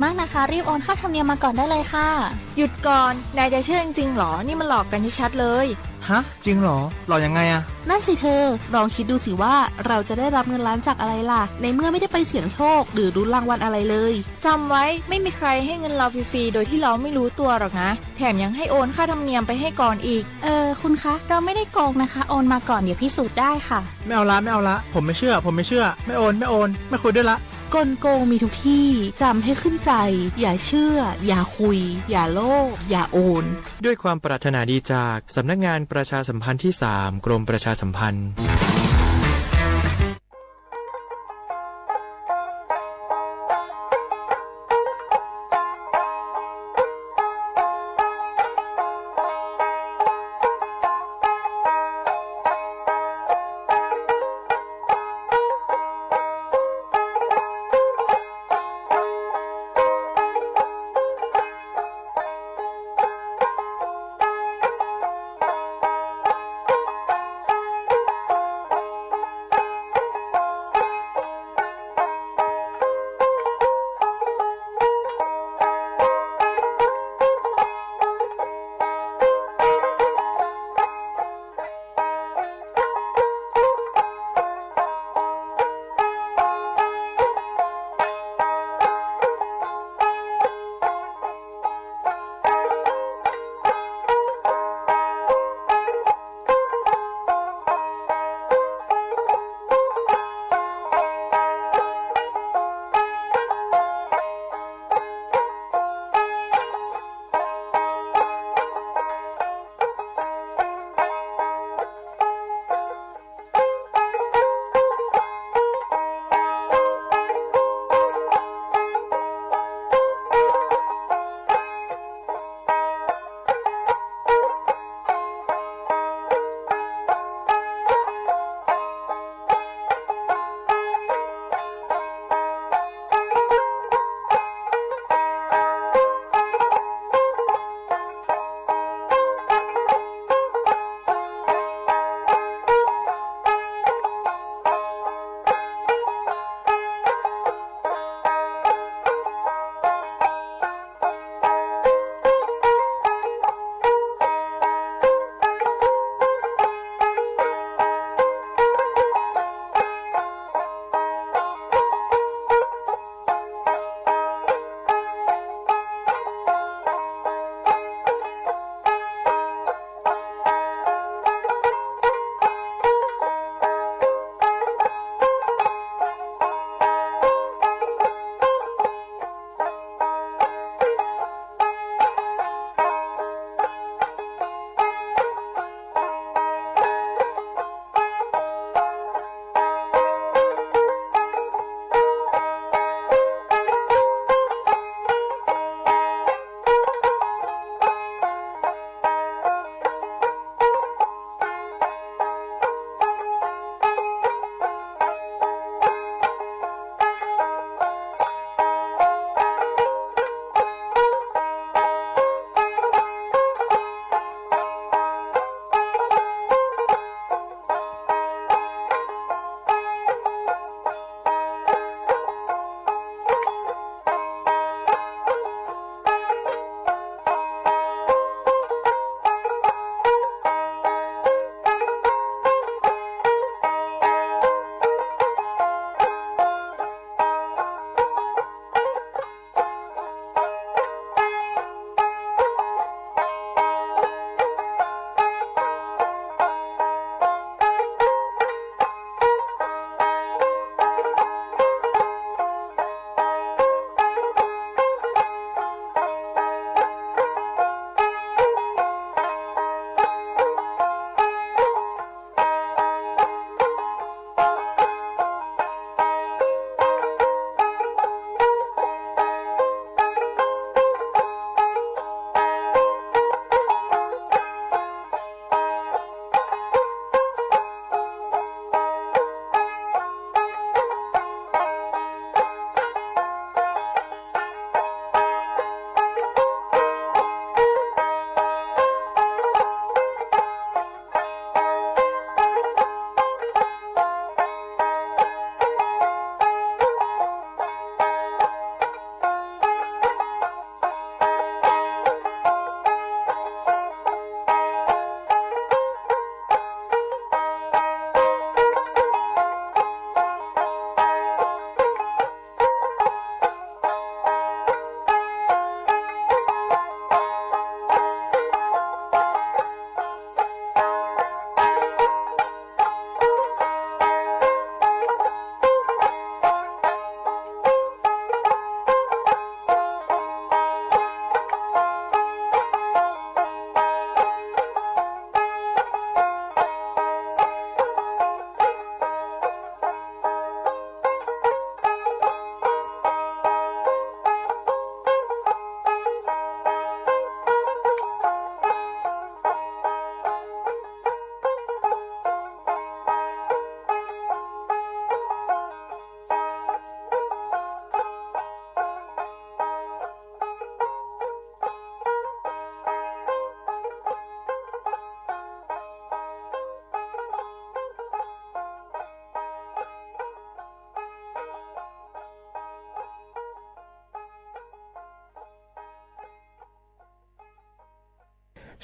มากนะคะรีบโอนค่าธรรมเนียมมาก่อนได้เลยค่ะหยุดก่อนนายจะเชื่อจริงๆหรอนี่มันหลอกกันชัดๆเลยฮะจริงหรอหลอกยังไงอะนั่นสิเธอลองคิดดูสิว่าเราจะได้รับเงินล้านจากอะไรล่ะในเมื่อไม่ได้ไปเสี่ยงโชคหรือลุ้นรางวัลอะไรเลยจำไว้ไม่มีใครให้เงินเราฟรีๆโดยที่เราไม่รู้ตัวหรอกนะแถมยังให้โอนค่าธรรมเนียมไปให้ก่อนอีกคุณคะเราไม่ได้โกงนะคะโอนมาก่อนเดี๋ยวพิสูจน์ได้ค่ะไม่เอาละผมไม่เชื่อไม่โอนไม่คุยด้วยละกลโกงมีทุกที่จำให้ขึ้นใจอย่าเชื่ออย่าคุยอย่าโลภอย่าโอนด้วยความปรารถนาดีจากสำนักงานประชาสัมพันธ์ที่3กรมประชาสัมพันธ์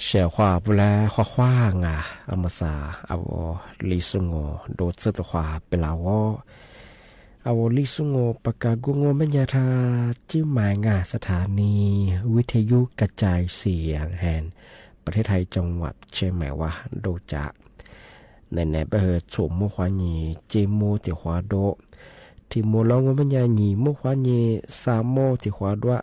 เสียขวาบุแลขวาขว้างอ่ะอามาซาอาวลิสุงโอโดดเสตขวาเปลาวอาวลิสุงโอปากากุงโอเมญาทาจิ้มหมายงาสถานีวิทยุกระจายเสียงแห่งประเทศไทยจังหวัดเชียงใหม่ว่าโดจะในไปเหตุสมมุขวานีเจโมติขวาโดที่โมลองว่ามันยาหนีมุขวานีสามโมติขวาด้วย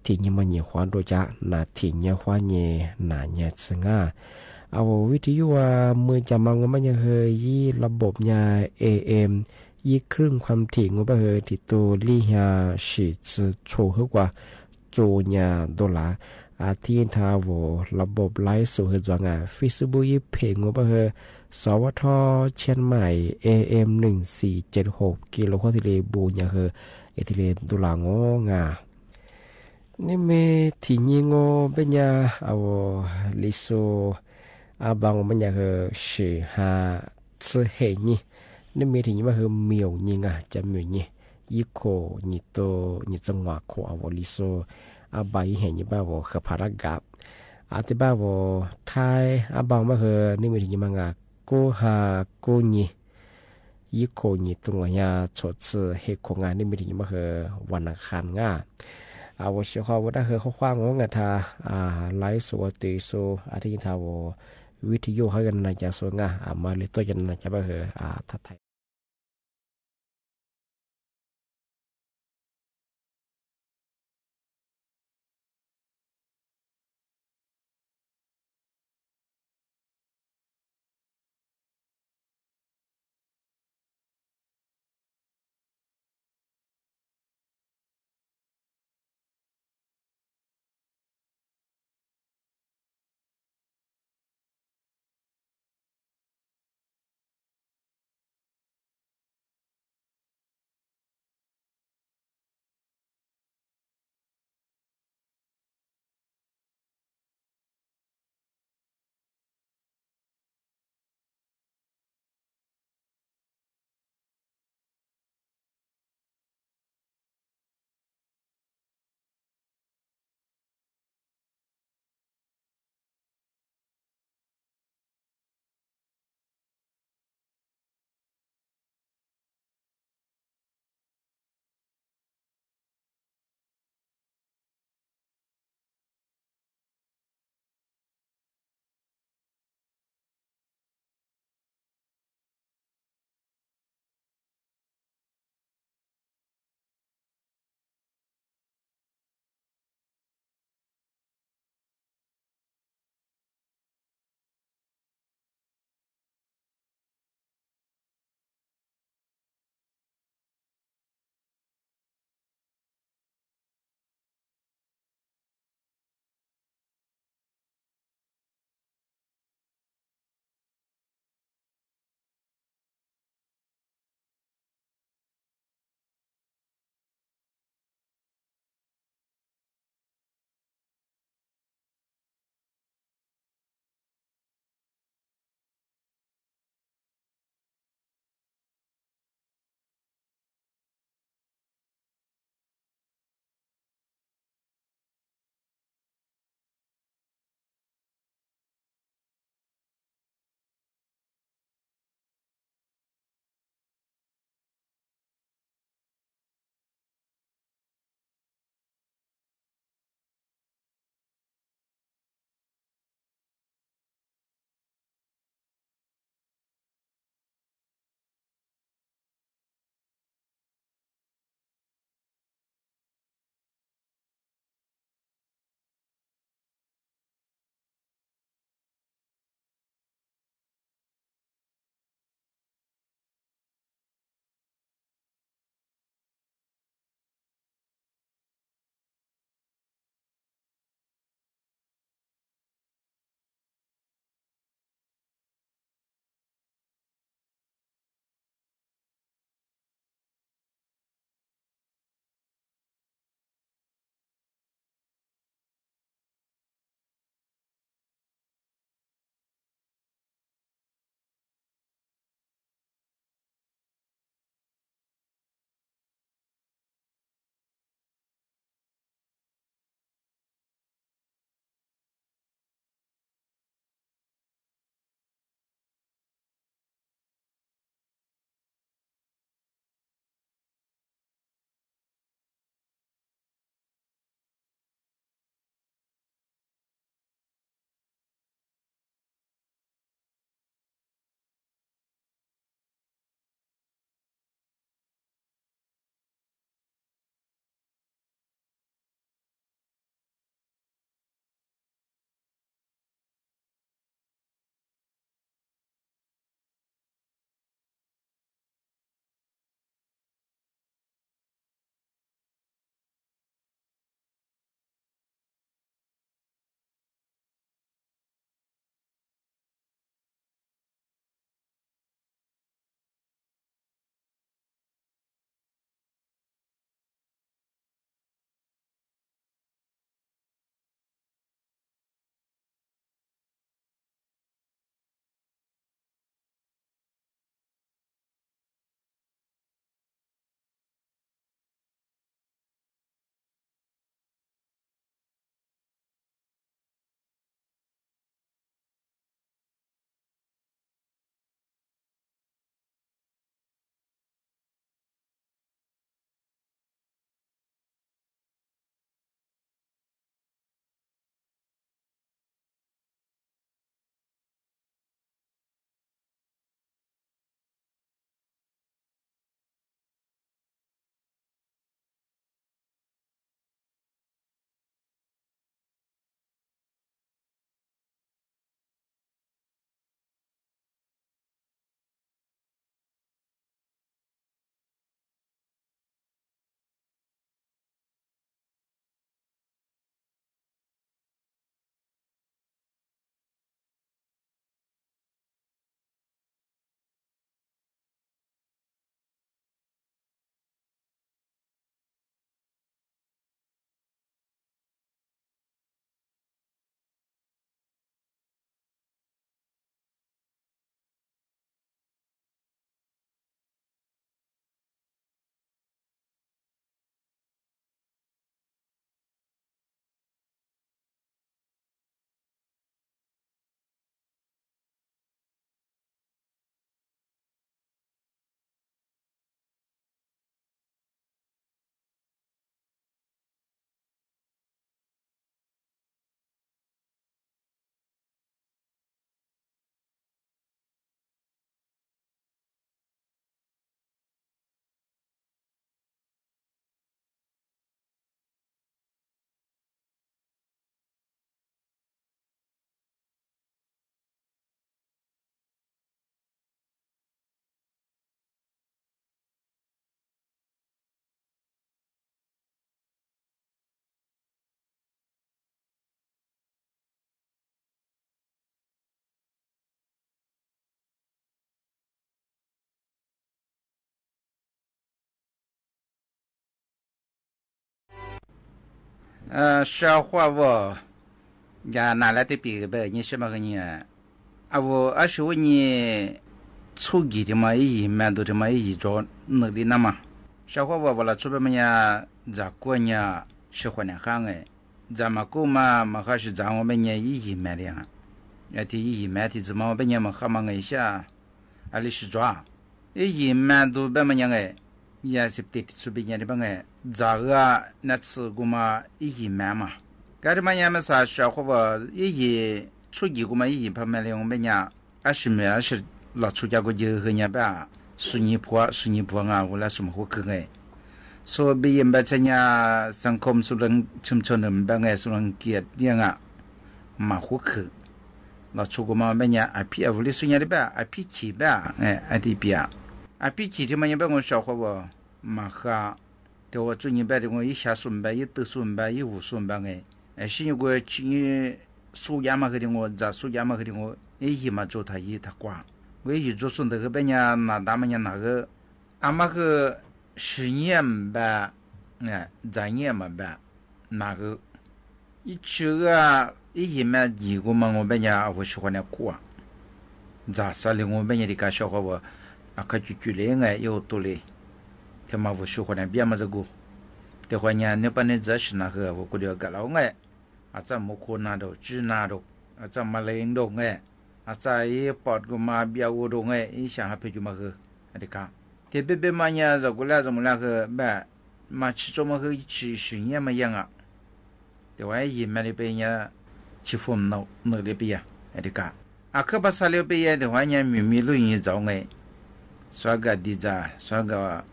ที่ยังมันยีขวาโดจะนาที่ยังขวานีนาเนี่ยสง่าเอาวิทยุว่ามือจำมังว่ามันยังเฮยยี่ระบบยา AM ยี่ครึ่งความถี่งว่าเฮยที่ตัวลี่ฮาสิจือโชว์กว่าโจญาดอลลาร์อาทิตย์ทาวระบบไลฟ์สู่เหตุจงฟิสบุยเพงว่าเฮสวทเชียงใหม่ AM 1476กิโลโคติเลบูญาเฮเอติเลดุลางงานี่เมที่ยิงเปัญญาเอาลิโซอาบังมันยาเฮสิหาซเฮนี่นี่เมที่ยิงมาเฮเมียวยิงจะเมียวนี่ยิโคนิโตนิจังหวะโคเอาลิโซอาบายเห็นยี่บ้าวขพารักกับอาติบ้าวไทยอาบังมาเฮนี่มีที่ยิงมางาโกฮาโกนียิโคนิตรงยาชดเสือเฮโคงานนี่มีที่ยิงมาเฮวันอังคารงาอาวชิฮาวดาเฮเขาคว้างงาทาไลฟ์สวติโซอาทิตย์ทาววิทยุให้กันนะจะสวงมาเลตัวจันนะจะมาเฮทัดไทย消化我呀拿来的比个你什么个你啊我20年初级的嘛一蛮多的嘛一做那里那嘛消化我了出边么呀咋过呢是换点行哎咱们购嘛还是咱我们呢一蛮的啊那第一蛮的怎么我们呢嘛还嘛一下啊里是抓一蛮多边么样哎也是得出边的边哎咋个那次过嘛一蛮嘛该的嘛也没啥消化我一初级过嘛一旁边的我们呢20是老出家过就和人吧苏尼坡啊我来什么活可哎所以也把这呀สังคมสุรังชุมชนมันบางไงสุรังเกียรติเนี่ยงะมาหัวคือเราชูกมาบางอย่างพี่เอาลิสุญญาดิบะพี่ขีบะไอ้ที่เปียพี่ขีที่มันยังเป็นคนชาวเขาว่ามาค่ะแต่ว่าจุนี่แบบว่าอีชาสุนบะอีตึสุนบะอีหูสุนบะไงสิ่งก็ชีสุยามาคือว่าจะสุยามาคือว่าอีมา做他一他挂我一做顺的个别人那他们那个阿妈个10年吧3年嘛吧那个一这个一买一个嘛我别人我喜欢的过咋啥的我别人的个小伙我啊可就来哎有多嘞他妈我喜欢的别嘛这个的话呢那把那这是那个我估计个老哎啊咱没可能都只拿都啊咱มาเลงดง哎啊在ปอดก็มาเบียวดง哎一想还陪就嘛个啊的个这边边嘛呀，这过来怎么那个办？嘛吃怎么个吃训练嘛样啊？对外一买的边呀，吃风那里边呀，哎的个，啊可把啥里边呀的话呢，咪录音找哎，刷个地咋，刷个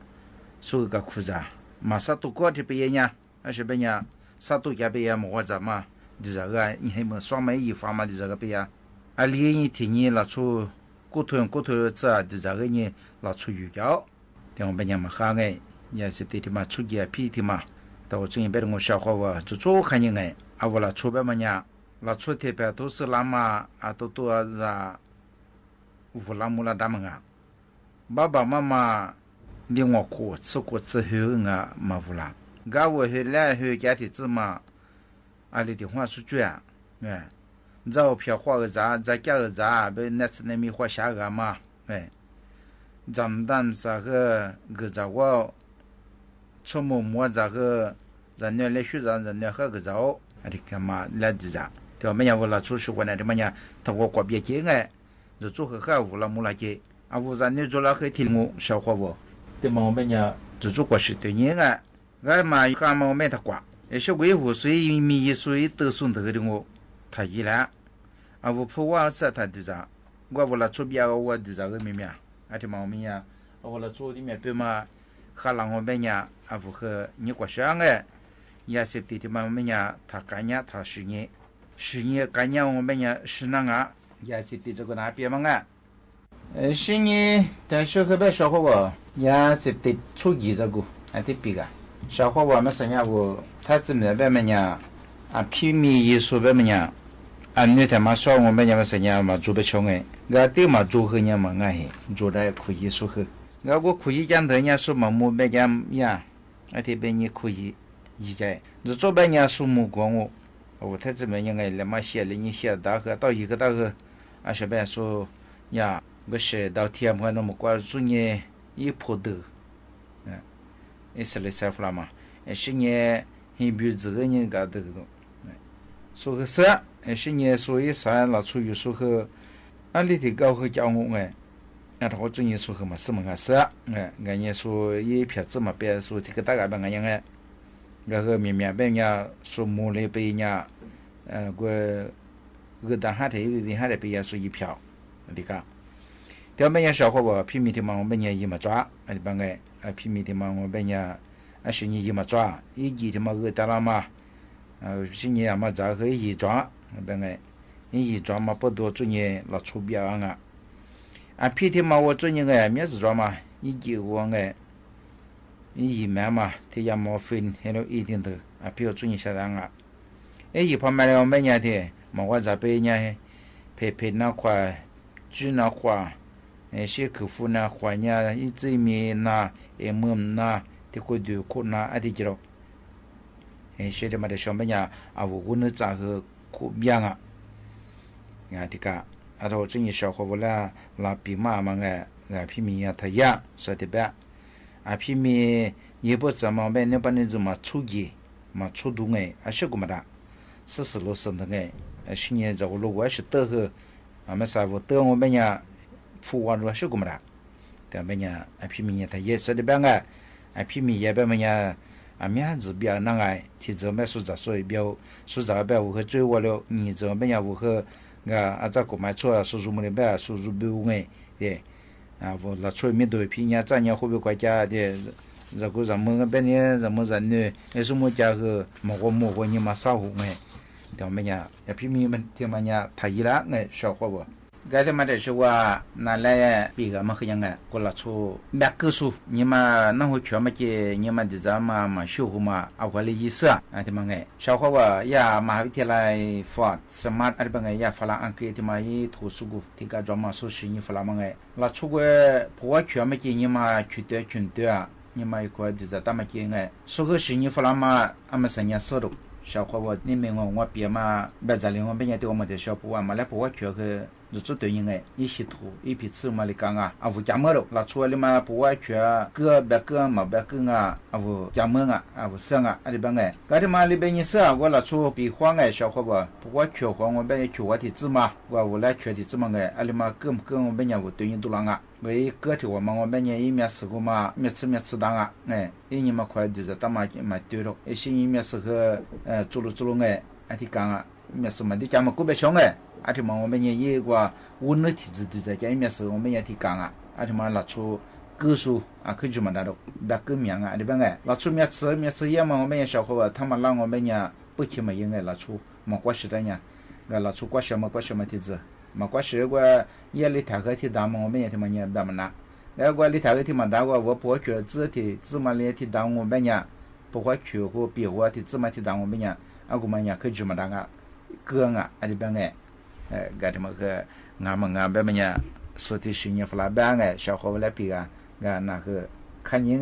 裤子，嘛啥都搞的边呀，而且边呀，啥都家边呀么子嘛，就这个你还么双门一方嘛，就这个边呀，啊，连一天你拿出。骨头这就这个呢，老出鱼胶，但我们家嘛哈哎，也是对的嘛，出去皮的嘛，到我最近别的我消化我就做看见哎，啊我了出边嘛呢，老出这边都是那嘛啊都啊，乌拉木拉他们啊，爸爸妈妈领我过吃过之后啊嘛乌拉，我后来后家的子嘛，啊里的话是这样，哎。照片画个啥，再加个啥，被那次那米画下个嘛，哎，咱们当啥个咋我出摸咋个，人家来学人家喝个早，啊的干嘛来就啥，对吧？没有我拉出去过来的么呀，他我过别接哎，就做个喝乌拉木拉接，啊乌咱你做了很听我消化不，对嘛我们呀就做过是对你哎，俺嘛干嘛我没他挂，也是维护水米水都送得的我，他一来。啊，我不我是他就啥，我为了出边我就啥个咩咩，啊的嘛我们呀，为了做的面别嘛，哈让我们呀，啊不和你过上哎，也是对的嘛我们呀，他干呀他10年干呀我们呀是那个，也是对这个那边嘛啊，10年但是后边小伙我也是对初级这个，啊对别个，小伙我们生下我，他怎么办么呀？啊皮米艺术办么呀？安尼他妈说我们家生意嘛做不成哎，我对嘛做和人嘛哎，做的可以说和，我可以讲的人说嘛没别讲呀，啊这边你可以理解，就做别人说没管我他怎么样哎，那么写了你写大河到一个大河，啊是别说呀，我写到天嘛那么关注你一坡的，意思来说了嘛，是你很比这个人家的说个是。是年所以啥老出于说和，安里的高和教我哎，那他我专业说和嘛什么个事哎，俺也说一片子嘛别说这个大概办个样哎，然后面别人说木来别人，我当下头为下头别人说一票，这个，条别人小伙我拼命的嘛我别人一嘛抓，哎办个，拼命的嘛我别人，是你一嘛抓，一季的嘛我得了嘛，是你嘛咋个一抓。本来，一抓嘛不多专业老出标啊，啊皮天嘛我专业个面子抓嘛，一几我个，一买嘛，他也没分，还有一定的啊，比如专业下单啊，一旁边的我们家的，嘛我这边呢，陪那块，煮那块，些客户那块呢，一直面那，么那，这个就可那啊的着，学的嘛的小么呀啊我呢咋个苦边啊呀这个啊头真小伙不啦拉比嘛嘛皮米呀他呀说的吧啊皮米也不怎么办那把你怎么出去嘛出动啊小个么的40多岁的去年在我如果是得个啊么啥我得我们呀富娃子小个么的แต่เมื่อไอพี่มีแต่เยอะสุดแบบไงไอพี่มีเยอะแบบเมื่อ啊面子比较难哎，提早买蔬菜所以比较蔬菜比较我和追我了，你这边呀我和啊这个买错叔叔们的呗，叔叔比我哎，对，啊我那出面对平年咱年会不会国家的，这个咱们边呢咱们人呢，那什么家个莫个你嘛少户哎，对么呀？也平民们听么呀？他一来哎小伙不？该他妈的是我拿来比个么个样哎，过了出买个数，你嘛那会全么的，你嘛的咱嘛修护嘛，啊我的意思啊，他妈哎，小伙我呀马วิทยาลัยฟอร์ดสมาร์ทอะไรบางไง呀ฝรั่งอังกฤษที่มาอี图书馆ที่ก็专门搜寻你ฝรั่งบางไงเรา出国不我全么的你嘛去的群的啊，你嘛一块就是他们的哎，所以是你ฝรั่ง嘛，俺们3年收入。小伙我你们我别嘛，别在另外边对我们的小伙伴嘛来不我觉个。就做对应哎，一些图一批次嘛里讲啊，啊我家么了，那出来嘛不外缺个别个嘛别个啊，啊我家么啊，啊我生啊，啊里边哎，搿里嘛里边你是啊，我那出比黄哎小伙吧，不外缺黄我边缺我的字嘛，我来缺的字嘛哎，啊里嘛跟我边呀我对应都啷啊，为个体我嘛我边呀一面试过嘛，面试当啊，哎，一年嘛快就是当嘛对了，一些一面试个做了哎，啊ที่讲啊，面试嘛的家嘛个别小哎。阿提嘛，我们也个我那体质都在家里面时候，我们也提讲啊，阿提嘛拿出歌手啊，可就嘛那种别个名啊，对不对？拿出面吃也嘛，我们也小伙他们让我们也不去嘛，应该拿出嘛关系的呢，拿出关系嘛体质，嘛关系个也里头个提大嘛，我们也他妈也别么拿，那个里头个提嘛大个，我不觉得自嘛里提大我们也不会去和别个提自嘛提大我们也，啊我们也可就嘛那个歌啊，啊对不对？gati ma ke ngama be manya soti shinya fla banga sha ko la piga ga na ke khanyin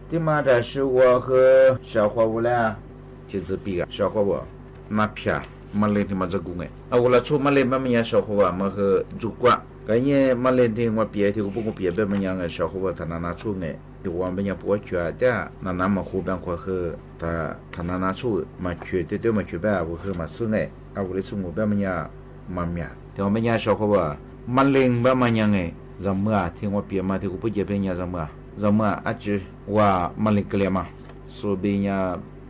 ที่มาแต่是我和小伙伴俩ที่จะปีก小伙伴มาเพียมาเล่นที่มาจะกูไงเอาเวลาชูมาเล่นแบบมันยัง小伙伴มาคือจุกว่าก็เนี่ยมาเล่นที่ว่าเปียที่กูพูดเปียแบบมันยังไง小伙伴他拿出ไงที่ว่ามันยังปวดขาแต่นั่นมาคู่แบบก็คือ他拿出มาช่วยเดี๋ยวมาช่วยแบบก็คือมาซื้อไงเอาเลยซื้อแบบมันยังมาเมียที่ว่ามันยัง小伙伴มาเล่นแบบมันยังไงจำเมื่อที่ว่าเปียมาที่กูพูดเปียยังจำเมื่ออาจจะว่ามาเล่นเกลียมาสุดเนี่ย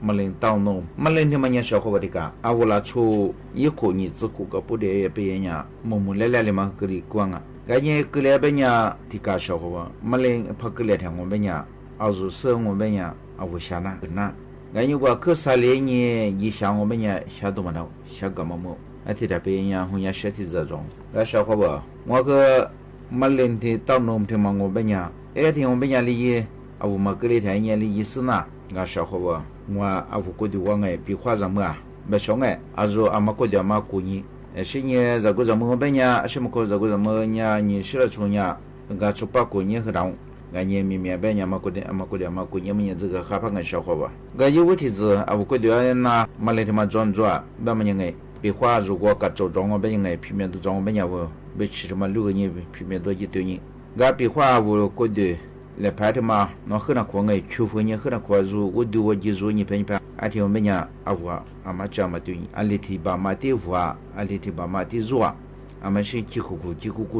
มาเล่นเต้านมมาเล่นที่มันยัง小伙伴的个啊我拉出一口你只顾个不得也别人家默默来的嘛个里光啊个呢个来别人的个小伙伴มาเล่นพัก个来天我别人เอา住生我别人啊我下那个那个呢我可啥嘞呢一想我别人下多么多下个么么啊ที่ได้别人好像身体这种个小伙伴我个มาเล่นที่เต้านมที่มัน我别人ที่我别人里啊我嘛个里天呢里意思呢个小伙伴我阿夫过的我哎，比花什么啊？别想哎，阿说阿妈过的阿妈过年，是呢，这个什么本呀？什么个这个什么呀？你说了从呀，个出把过年和当，个年明明本呀嘛过的阿妈过的阿妈过年们这个害怕个小伙吧？个有问题子阿夫过的那马来他妈装装，别么样哎？比花如果个做装我本哎，平面都装我本呀我，别吃他妈六个人平面都一堆人，个比花我过的。来拍的嘛，那很难看哎，除非你很难看如我对我记住你拍，而且我们家阿父阿妈这么对你，阿里提爸妈的父阿里提爸妈的肉啊，阿妈是几苦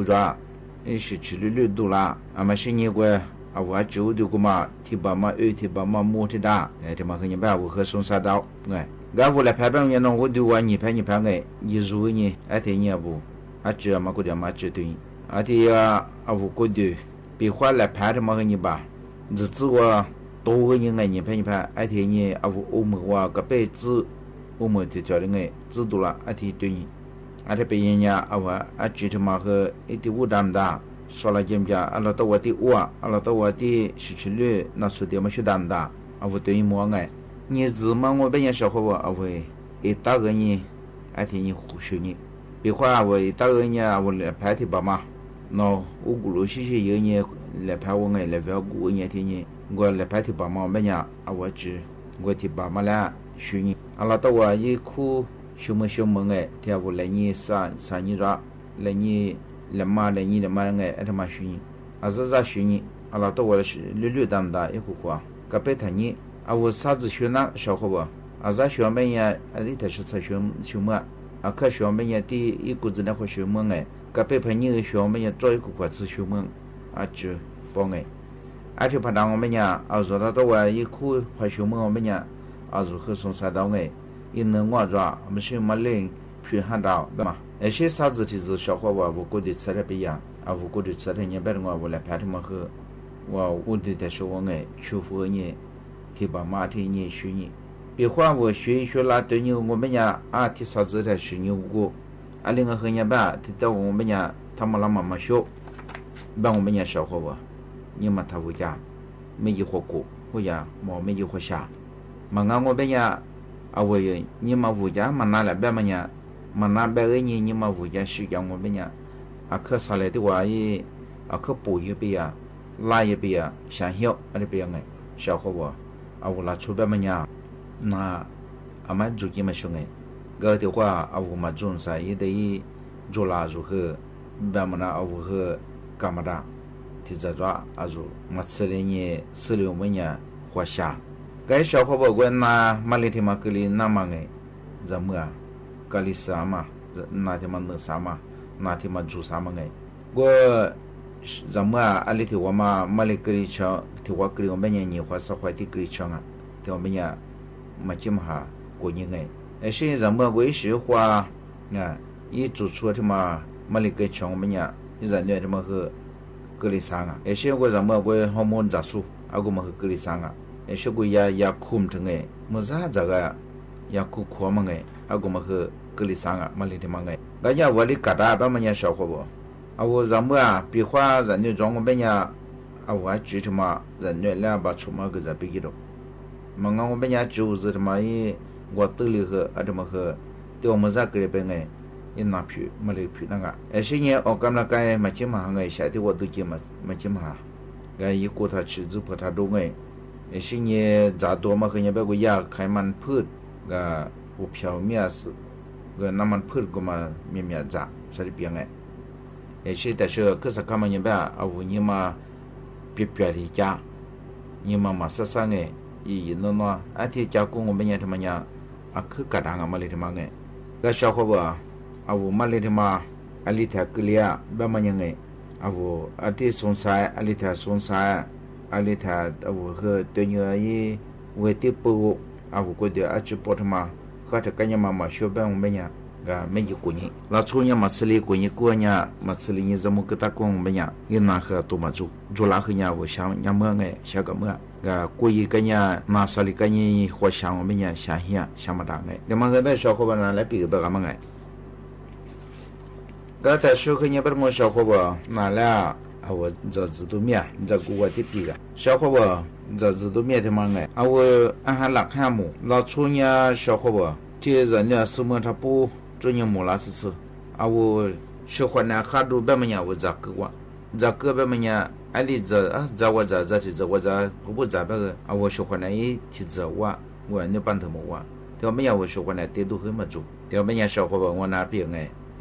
着，是吃了多啦，阿妈是你个阿父就的个嘛，提爸妈提爸妈摸的大，这嘛和你爸父和送啥刀哎，阿父来拍拍你那我对我你拍哎，你如你而且你阿父阿这阿妈个的阿妈这对你，而且阿父个的。比花来拍的嘛个你吧，日子我多个人哎，你拍，而且你阿夫欧盟哇个辈子，欧盟的叫的哎，制度了，而且对你，而且别人家阿娃阿记他妈个一点五大大，说了见不见？阿拉到我的哇，阿拉到我的失去率，那说的嘛学大大，阿夫对你么哎，你日嘛我别人小伙伴阿夫一大个人，而且你胡说你，比花阿夫一大个人阿夫来拍的爸妈。那我咕噜些有年来拍我哎来不过年天呢，我来拍的爸妈没呀，啊我只我的爸妈俩学你，阿拉到我一哭小么哎，天我来你三年着，来你来妈哎，他妈学你，啊是咋学你？阿拉到我是绿大一户户啊，个白他你，啊我啥子学那小伙伴，啊咋学没呀？啊里头是才学么？啊可学没呀？第一股子那会学么哎？个别朋友学我们也做一个国字学问，啊，就帮哎，而且怕当我们呀，啊，说他到外一苦怕学问我们呀，啊，如何送啥到哎，一能我抓，我们是么人去喊到，对嘛？那些啥子的是小伙伴，我过的吃的不一样，啊，我过的吃的也别的我来拍他们喝，我的在说我哎，祝福你，提爸妈提你学你，别话我学那对你我们呀啊，提啥子的是你我。阿另个和人吧，提到我们家他们那妈妈学，帮我们家小伙伴，你们他回家没有活过，回家没有活下，嘛俺我们家啊我你们回家嘛拿来别么呀，嘛拿别个你们回家是讲我们家，啊可啥来的话也啊可补一边呀，拉一边呀，想要啊这边哎，小伙伴啊我拉出别么呀，那阿妈自己么兄哎。个的话，阿我们种啥也得做啦，如何？别么那阿我和干嘛的？提着抓阿如，我吃的呢，16每年花下。个小伙伴我那马里天嘛格里那么哎，怎么啊？格里啥嘛？那天嘛弄啥嘛？那天嘛做啥嘛哎？我怎么啊？阿里天我嘛马里格里强，天我格里我每年花啥花的格里强啊？天我每年嘛这么哈过年哎。现在么为是话啊，一做出他妈马里个强我们呀，一人类他妈和格里桑啊，现在么为好么杂数，啊个么和格里桑啊，现在也空成哎，么啥这个也苦么哎，啊个么和格里桑啊，马里他妈哎，人家我的疙瘩把么呀小伙不，啊我怎么啊，比话人类装我们呀，啊我只他妈人类两把出么个在比着，么我们呀就是他妈一。我得了个，阿这么个，对我们这个边哎，也拿皮，没得皮那个。现在我刚那个没钱嘛，哎，下的我都钱嘛，没钱嘛，哎，一过他吃子破他都哎， สิ่งนี้จะตัวมาคือเนี่ยแบบว่ายาไขมันพืชก็อุปเผาเมียสก็น้ำมันพืชก็มาเมียจะใช่เปียงไงสิ่งแต่เชื่อคือสักคำมันเนี่ยแบบเอาเนี่ยมาเปลี่ยนที่จ้าเนี่ยมาสักไงอีนั่นว่าอาทิตย์จ้ากูงงเป็นยังทำไมเนี่ยคือกระดังมาเลยทำไมไงก็ชอบเขาว่าเอามาเลยทำไมอลิทาเกลียแบบมันยังไงเอาอาทิตย์สงสัยอลิทาสงสัยอลิทาเอาคือตัวเนื้อยี่เวทีปูเอาก็เดี๋ยวอาจจะปวดมาเขาจะกันยังมาช่วยแบบมันเนี่ยก็ไม่อยู่กุนี้เราช่วยเนี่ยมาซื้อกุนี้กูเนี่ยมาซื้อเนี่ยจะมุกตะกงมันเนี่ยยินนาคือตัวมาจุลาคือเนี่ยว่าช่างเนี่ยเมื่อไงช่างก็เมื่อก็กุยกันเนี่ยมาซื้อกันเนี่ยหัวช่างมันเนี่ยช่างเหี้ยช่างมาดังไงเดี๋ยวมันก็ได้ชอบเขาบ้านแล้วปีกแบบมันไงก็แต่ช่วงนี้เป็นงชอบเขาบ้านมาแล้วเอาจะจิตตัวเมียจะกูว่าที่ปีกชอบเขาบ้านจะจิตตัวเมียที่มันไงเอาอาหารหลักห้าหมู่เราช่วยเนี่ยชอบเขาบ้านที่人家什么他不专业木拉吃，喜欢呢哈都别么样我咋个哇，咋个别么样，爱哩咋我咋我咋我不咋别个我喜欢呢一提着我那半头么哇，对么样我喜欢呢带都很么做，对么样小伙伴我那边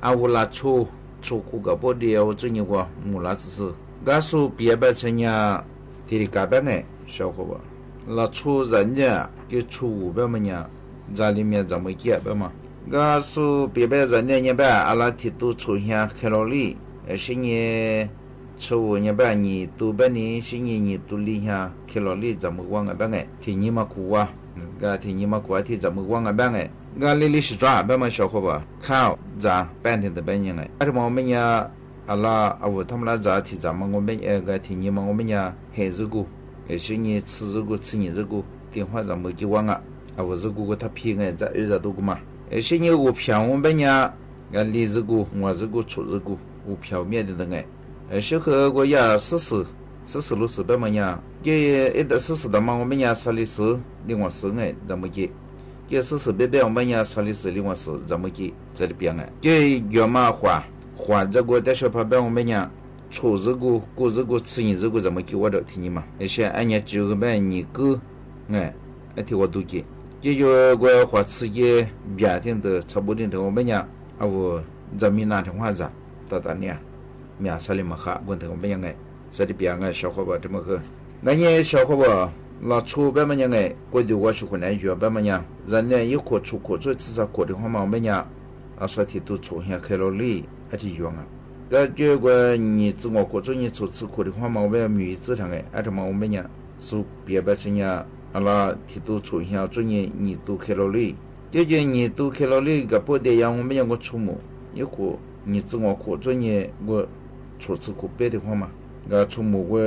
哎，我拉出苦个不的我专业我木拉吃，俺说别别成呀，提的干别呢小伙伴，拉出人家就出别么样。在里面怎么解呗嘛？我说别别人家呗，阿拉提都出现卡路里，是你出呢呗，你都呗你是你都里下卡路里怎么忘个呗哎？提你嘛苦啊，个提你嘛苦提怎么忘个呗哎？我里是抓呗嘛小伙伴，靠咋半天的呗人哎？而且我们呀，阿拉他们那咋提咱们我们个提你嘛我们呀黑日股，是你吃日股吃你日股，电话怎么就忘啊？我日股他偏爱在日都个嘛，是你我票我们呀，俺里日股我日股出日股，我票面的那个，是和我呀40呗嘛呀，给一的40的嘛我们呀40另外10哎怎么给，给40别我们呀40另外10怎么给这里边哎，给要嘛花这个但是怕别我们呀。出日股、过日股、吃你日股怎么给我都听你嘛？而且俺家就个呗，你哥，哎，听我都给。也就我花吃也别天的差不多的我们呀，我咱们那天话子，到年，面啥里么哈，问题我们样哎，这里边个小伙伴这么个，那你小伙伴老出别么样哎，过去我是回来学别么样，人家一过出至少过的话嘛我们呀，说题都出现卡路里还是用啊。个结果你自我过你出吃苦的话嘛，我们米质量哎，而且嘛我们呀，是别成呀。阿拉提都出现专业你都卡路里，解决你都卡路里个不得让我们让我出门，一个你自我过专业我出吃苦别的话嘛，个出门我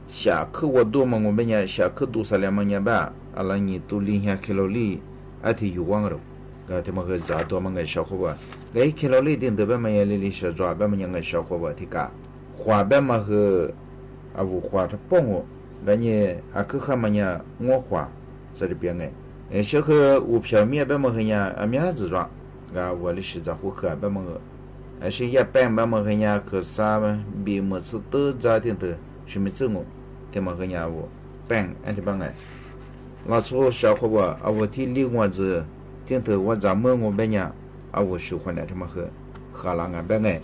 下课我多嘛，我们呀下课多少两嘛年吧，阿拉你都零下卡路里，而且有忘了，个他们个咋多嘛个小伙伴，个卡路里定得别嘛呀里小抓别嘛样个小伙伴提个，花别嘛和我花他帮我。那你可看嘛呀？我花这里边哎，小可我票面别么个呀？面子装，我的是在户口别么个，是也办别么个呀？可啥嘛？别么子都咋定的？什么证我？他么个呀？我办俺的办哎，老初小伙伴我提另外子定的我咋么我办呀？我喜欢的他么个荷兰俺办哎，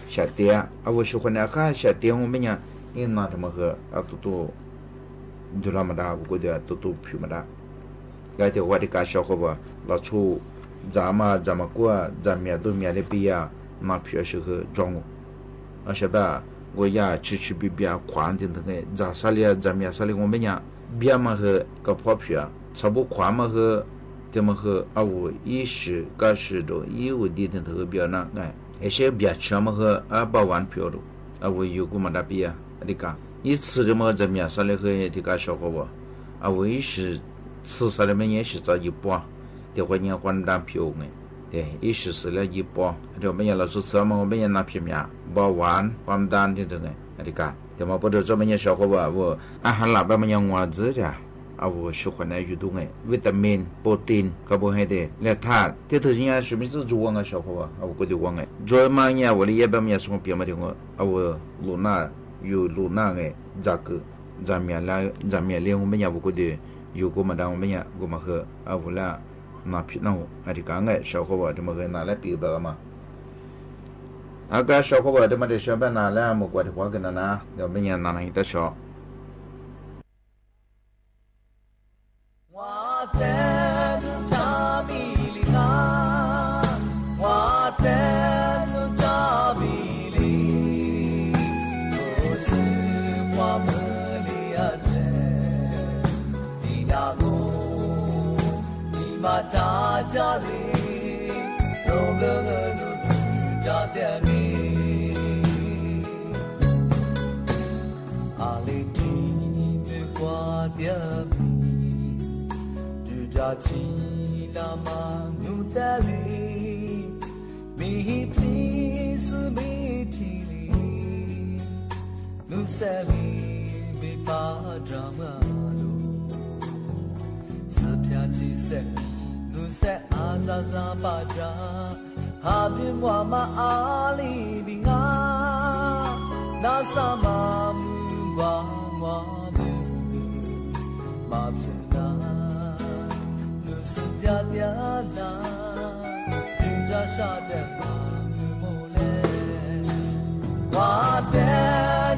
下店我喜欢的哈下店我们呀，你拿他么个都。就那么大，我觉得都皮么大。而且我的家小伙伴，老出咱们过，咱面对面的比呀，那皮是个装我。而且吧，我也吃比宽点的呢，咱啥里咱面啥里我们呀，别嘛和个泡皮啊，差不宽嘛和，怎么和我10个10多，15点头比那哎，而且别吃嘛和8万票都，我有个么大比呀，的家。一吃的嘛，在面上来和这个小伙伴，我也是吃啥的嘛也是在一半，的话你还单票呢，对，也是了一半，这么样老是吃嘛，我们也拿片面，8万还单的这个，这个，对嘛，不知这么样小伙伴，我还老板嘛样我子的，我喜欢那运动哎，维他命、波丁，可不还得，来他，这头人家什么是做啊小伙伴，我觉得我哎，做嘛呀，我的也把面送别嘛的我路那。有路那个咋个，咱们连我们也不过的有过么当我们也过么和啊不啦那皮那还是刚个小伙伴这么个拿来比吧嘛啊个小伙伴这么的小伴拿来么过的话跟那要不然拿来一点小大家的都个都住家的你，阿里听的瓜的米，住家起那么努的里，米皮是米皮里，努塞里被巴掌嘛路，是偏起塞。Nusai azaza baja habib wa ma ali binga nasama wa mu ma phina nusuja bya la duja sha de ma mo le wa de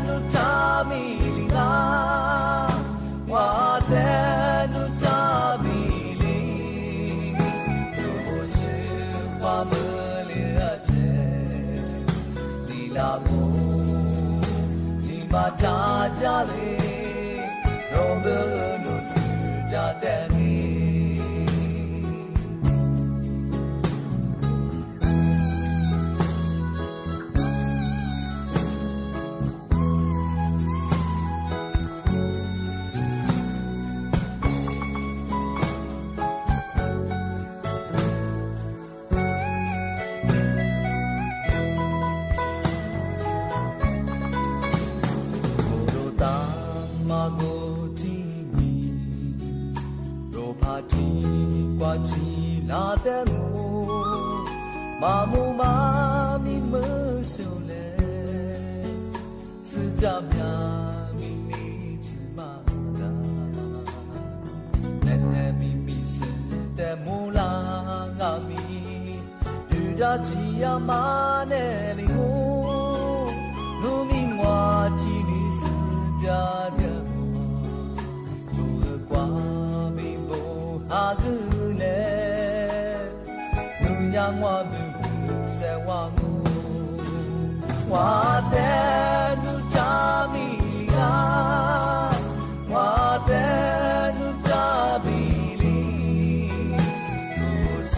nu ta mi binga wa de nu ta mi我们了解，你那么，你把大家的，让我们住家的你。起那的我，妈母妈咪没修嘞，是家面咪咪起嘛啦，奶奶咪咪是的木啦啊咪，住家起呀嘛呢里我，路明我起你是家的我，做瓜咪不哈个。让我们在往我的路上米啊，我的路上米里，不是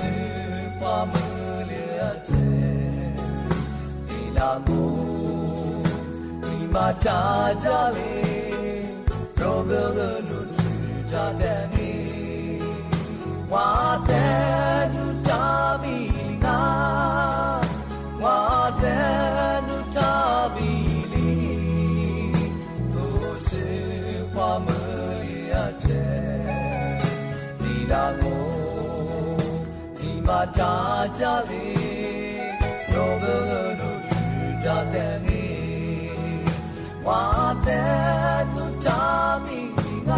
我们了解，你那我，你嘛家家里，罗个路去家的你，我的路上米。我的路塔比里，都是我们了解。你让我，你把家家里，罗个路去家的你，我的路塔比啊。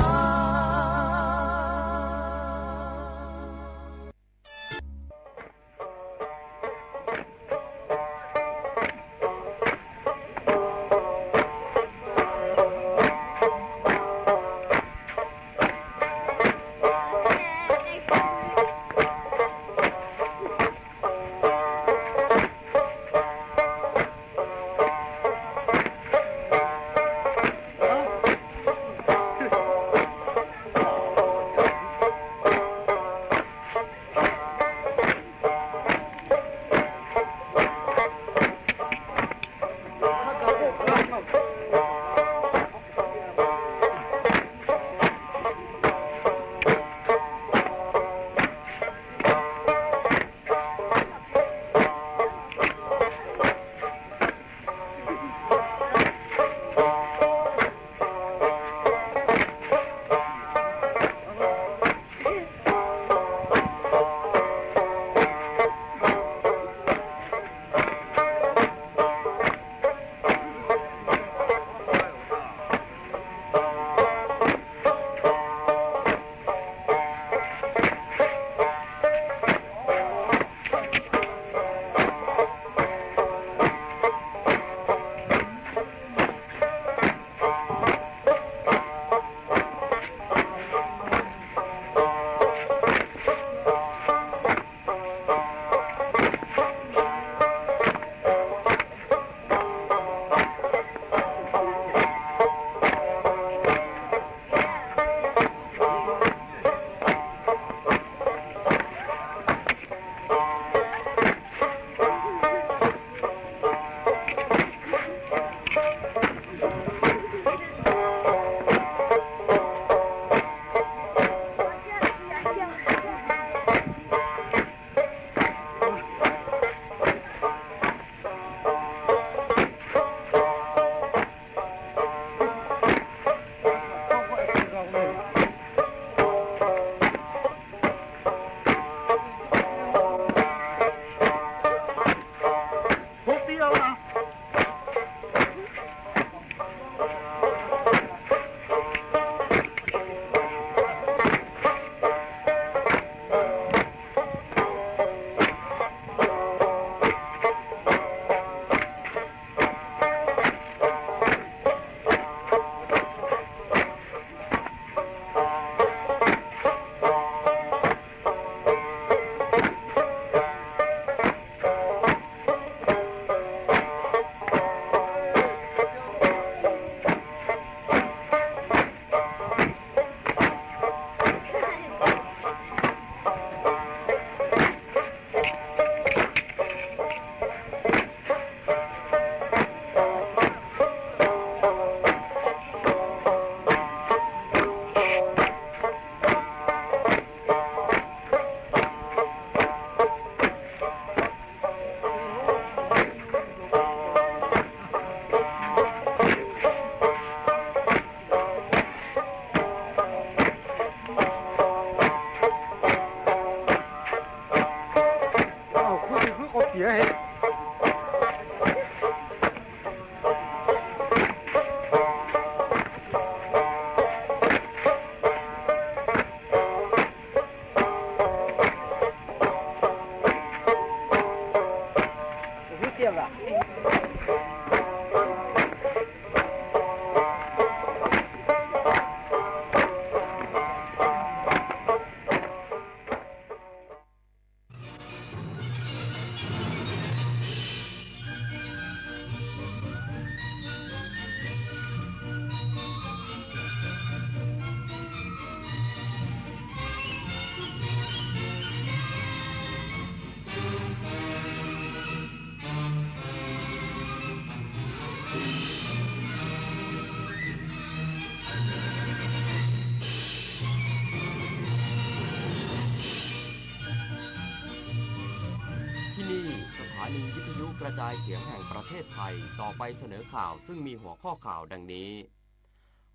นีวิทยุกระจายเสียงแห่งประเทศไทยต่อไปเสนอข่าวซึ่งมีหัวข้อข่าวดังนี้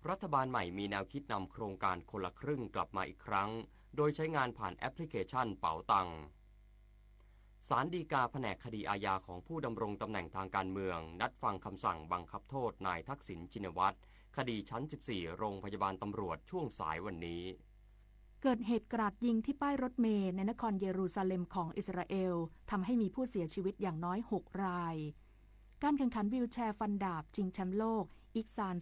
รัฐบาลใหม่มีแนวคิดนำโครงการคนละครึ่งกลับมาอีกครั้งโดยใช้งานผ่านแอปพลิเคชันเป๋าตังศาลฎีกาแผนกคดีอาญาของผู้ดำรงตำแหน่งทางการเมืองนัดฟังคำสั่งบังคับโทษนายทักษิณชินวัตรคดีชั้น 14 โรงพยาบาลตำรวจช่วงสายวันนี้เกิดเหตุกราดยิงที่ป้ายรถเมล์ในนครเยรูซาเล็มของอิสราเอลทำให้มีผู้เสียชีวิตอย่างน้อย6รายการแข่งขันวีลแชร์ฟันดาบชิงแชมป์โลกอิกซาน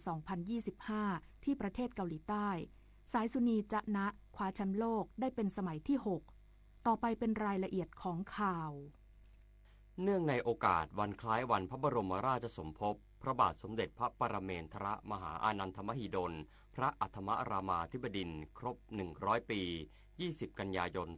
2025 ที่ประเทศเกาหลีใต้สายสุนีจะนะคว้าแชมป์โลกได้เป็นสมัยที่6ต่อไปเป็นรายละเอียดของข่าวเนื่องในโอกาสวันคล้ายวันพระบรมราชสมภพพระบาทสมเด็จพระปรเมนทรมหาอานันทมหิดลพระอัฏฐมรามาธิบดินทร์ครบ100ปี20กันยายน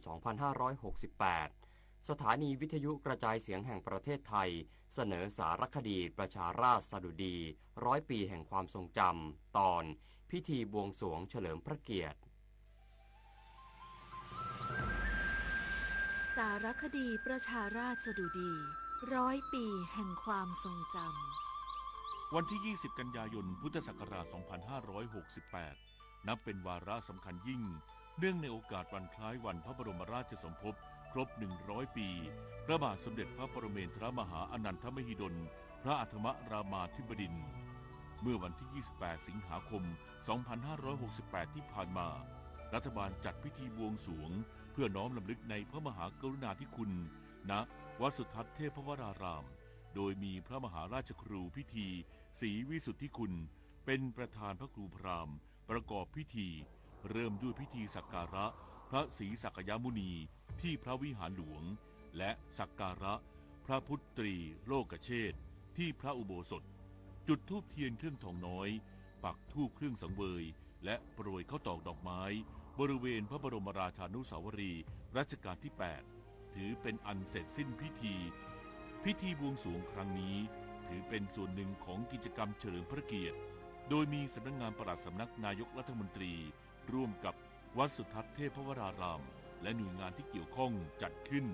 2568สถานีวิทยุกระจายเสียงแห่งประเทศไทยเสนอสารคดีประชาราษฎร์สดุดี100ปีแห่งความทรงจำตอนพิธีบวงสรวงเฉลิมพระเกียรติสารคดีประชาราษฎร์สดุดี100ปีแห่งความทรงจำวันที่20กันยายนพุทธศักราช2568นับเป็นวาระสำคัญยิ่งเนื่องในโอกาสวันคล้ายวันพระบรมราชสมภพครบ100ปีพระบาทสมเด็จพระปรเมนทรมหาอานันทมหิดลพระอัฏฐมรามาธิบดินทร์เมื่อวันที่28สิงหาคม2568ที่ผ่านมารัฐบาลจัดพิธีบวงสรวงเพื่อน้อมรำลึกในพระมหากรุณาธิคุณณวัดสุทัศน์เทพวรารามโดยมีพระมหาราชครูพิธีศรีวิสุทธิคุณเป็นประธานพระครูพราหมณ์ประกอบพิธีเริ่มด้วยพิธีสักการะพระศรีสักยมุนีที่พระวิหารหลวงและสักการะพระพุทธตรีโลกเชษฐ์ที่พระอุโบสถจุดธูปเทียนเครื่องทองน้อยปักธูปเครื่องสังเวยและโปรยข้าวตอกดอกไม้บริเวณพระบรมราชานุสาวรีย์รัชกาลที่8ถือเป็นอันเสร็จสิ้นพิธีบวงสรวงครั้งนี้ถือเป็นส่วนหนึ่งของกิจกรรมเฉลิมพระเกียรติโดยมีสำนักงานปลัดสำนักนายกรัฐมนตรีร่วมกับวัดสุทัศน์เทพวรารามและหน่วยงานที่เกี่ยวข้องจัดขึ้น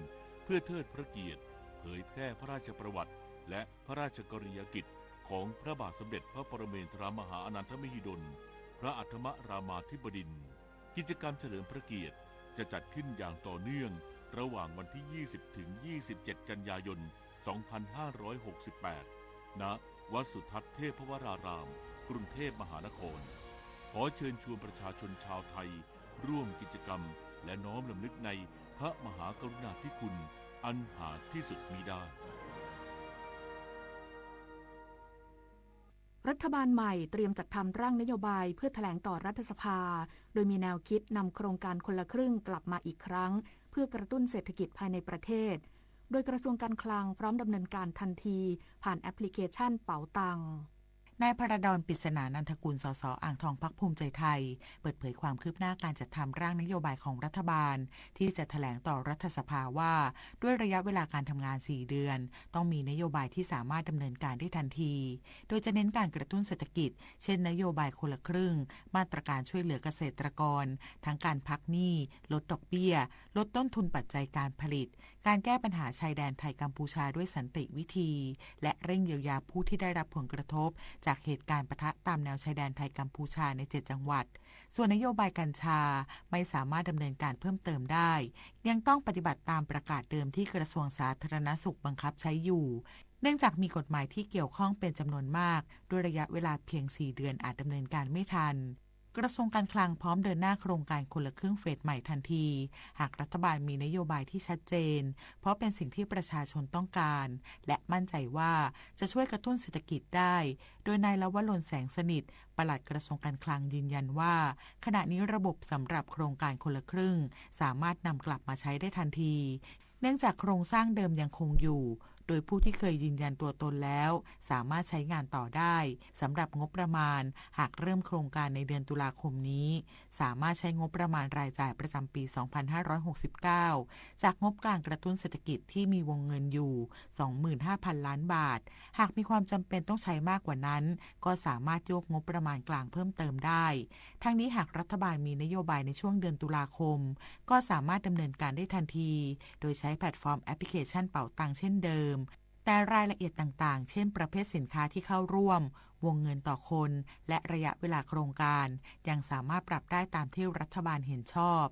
เพื่อเทิดพระเกียรติเผยแพร่พระราชประวัติและพระราชกรณียกิจของพระบาทสมเด็จพระปรเมนทรมหาอานันทมหิดลพระอัฏฐมรามาธิบดินทร์กิจกรรมเฉลิมพระเกียรติจะจัดขึ้นอย่างต่อเนื่องระหว่างวันที่20ถึง27กันยายน2568ณวัดสุทัศน์เทพวรารามกรุงเทพมหานครขอเชิญชวนประชาชนชาวไทยร่วมกิจกรรมและน้อมรำลึกในพระมหากรุณาธิคุณอันหาที่สุดมิได้รัฐบาลใหม่เตรียมจัดทำร่างนโยบายเพื่อแถลงต่อรัฐสภาโดยมีแนวคิดนำโครงการคนละครึ่งกลับมาอีกครั้งเพื่อกระตุ้นเศรษฐกิจภายในประเทศโดยกระทรวงการคลังพร้อมดำเนินการทันทีผ่านแอปพลิเคชันเป๋าตังนายพระดอน ปริศนานันทกุล สส.อ่างทองพรรคภูมิใจไทยเปิดเผยความคืบหน้าการจัดทำร่างนโยบายของรัฐบาลที่จะแถลงต่อรัฐสภาว่าด้วยระยะเวลาการทำงาน4เดือนต้องมีนโยบายที่สามารถดำเนินการได้ทันทีโดยจะเน้นการกระตุ้นเศรษฐกิจเช่นนโยบายคนละครึ่งมาตรการช่วยเหลือเกษตรกรทั้งการพักหนี้ลดดอกเบี้ยลดต้นทุนปัจจัยการผลิตการแก้ปัญหาชายแดนไทยกัมพูชาด้วยสันติวิธีและเร่งเยียวยาผู้ที่ได้รับผลกระทบจากเหตุการณ์ปะทะตามแนวชายแดนไทยกัมพูชาใน7จังหวัดส่วนนโยบายกัญชาไม่สามารถดำเนินการเพิ่มเติมได้ยังต้องปฏิบัติตามประกาศเดิมที่กระทรวงสาธารณสุขบังคับใช้อยู่เนื่องจากมีกฎหมายที่เกี่ยวข้องเป็นจำนวนมากด้วยระยะเวลาเพียง4เดือนอาจดำเนินการไม่ทันกระทรวงการคลังพร้อมเดินหน้าโครงการคนละครึ่งเฟสใหม่ทันทีหากรัฐบาลมีนโยบายที่ชัดเจนเพราะเป็นสิ่งที่ประชาชนต้องการและมั่นใจว่าจะช่วยกระตุ้นเศรษฐกิจได้โดยนายลวรน แสงสนิทปลัดกระทรวงการคลังยืนยันว่าขณะนี้ระบบสำหรับโครงการคนละครึ่งสามารถนำกลับมาใช้ได้ทันทีเนื่องจากโครงสร้างเดิมยังคงอยู่โดยผู้ที่เคยยืนยันตัวตนแล้วสามารถใช้งานต่อได้สำหรับงบประมาณหากเริ่มโครงการในเดือนตุลาคมนี้สามารถใช้งบประมาณรายจ่ายประจำปี 2569 จากงบกลางกระตุ้นเศรษฐกิจที่มีวงเงินอยู่ 25,000 ล้านบาทหากมีความจำเป็นต้องใช้มากกว่านั้นก็สามารถโยกงบประมาณกลางเพิ่มเติมได้ทั้งนี้หากรัฐบาลมีนโยบายในช่วงเดือนตุลาคมก็สามารถดำเนินการได้ทันทีโดยใช้แพลตฟอร์มแอปพลิเคชันเป๋าตังเช่นเดิม มแต่รายละเอียดต่างๆเช่นประเภทสินค้าที่เข้าร่วมวงเงินต่อคนและระยะเวลาโครงการยังสามารถปรับได้ตามที่รัฐบาลเห็นชอบ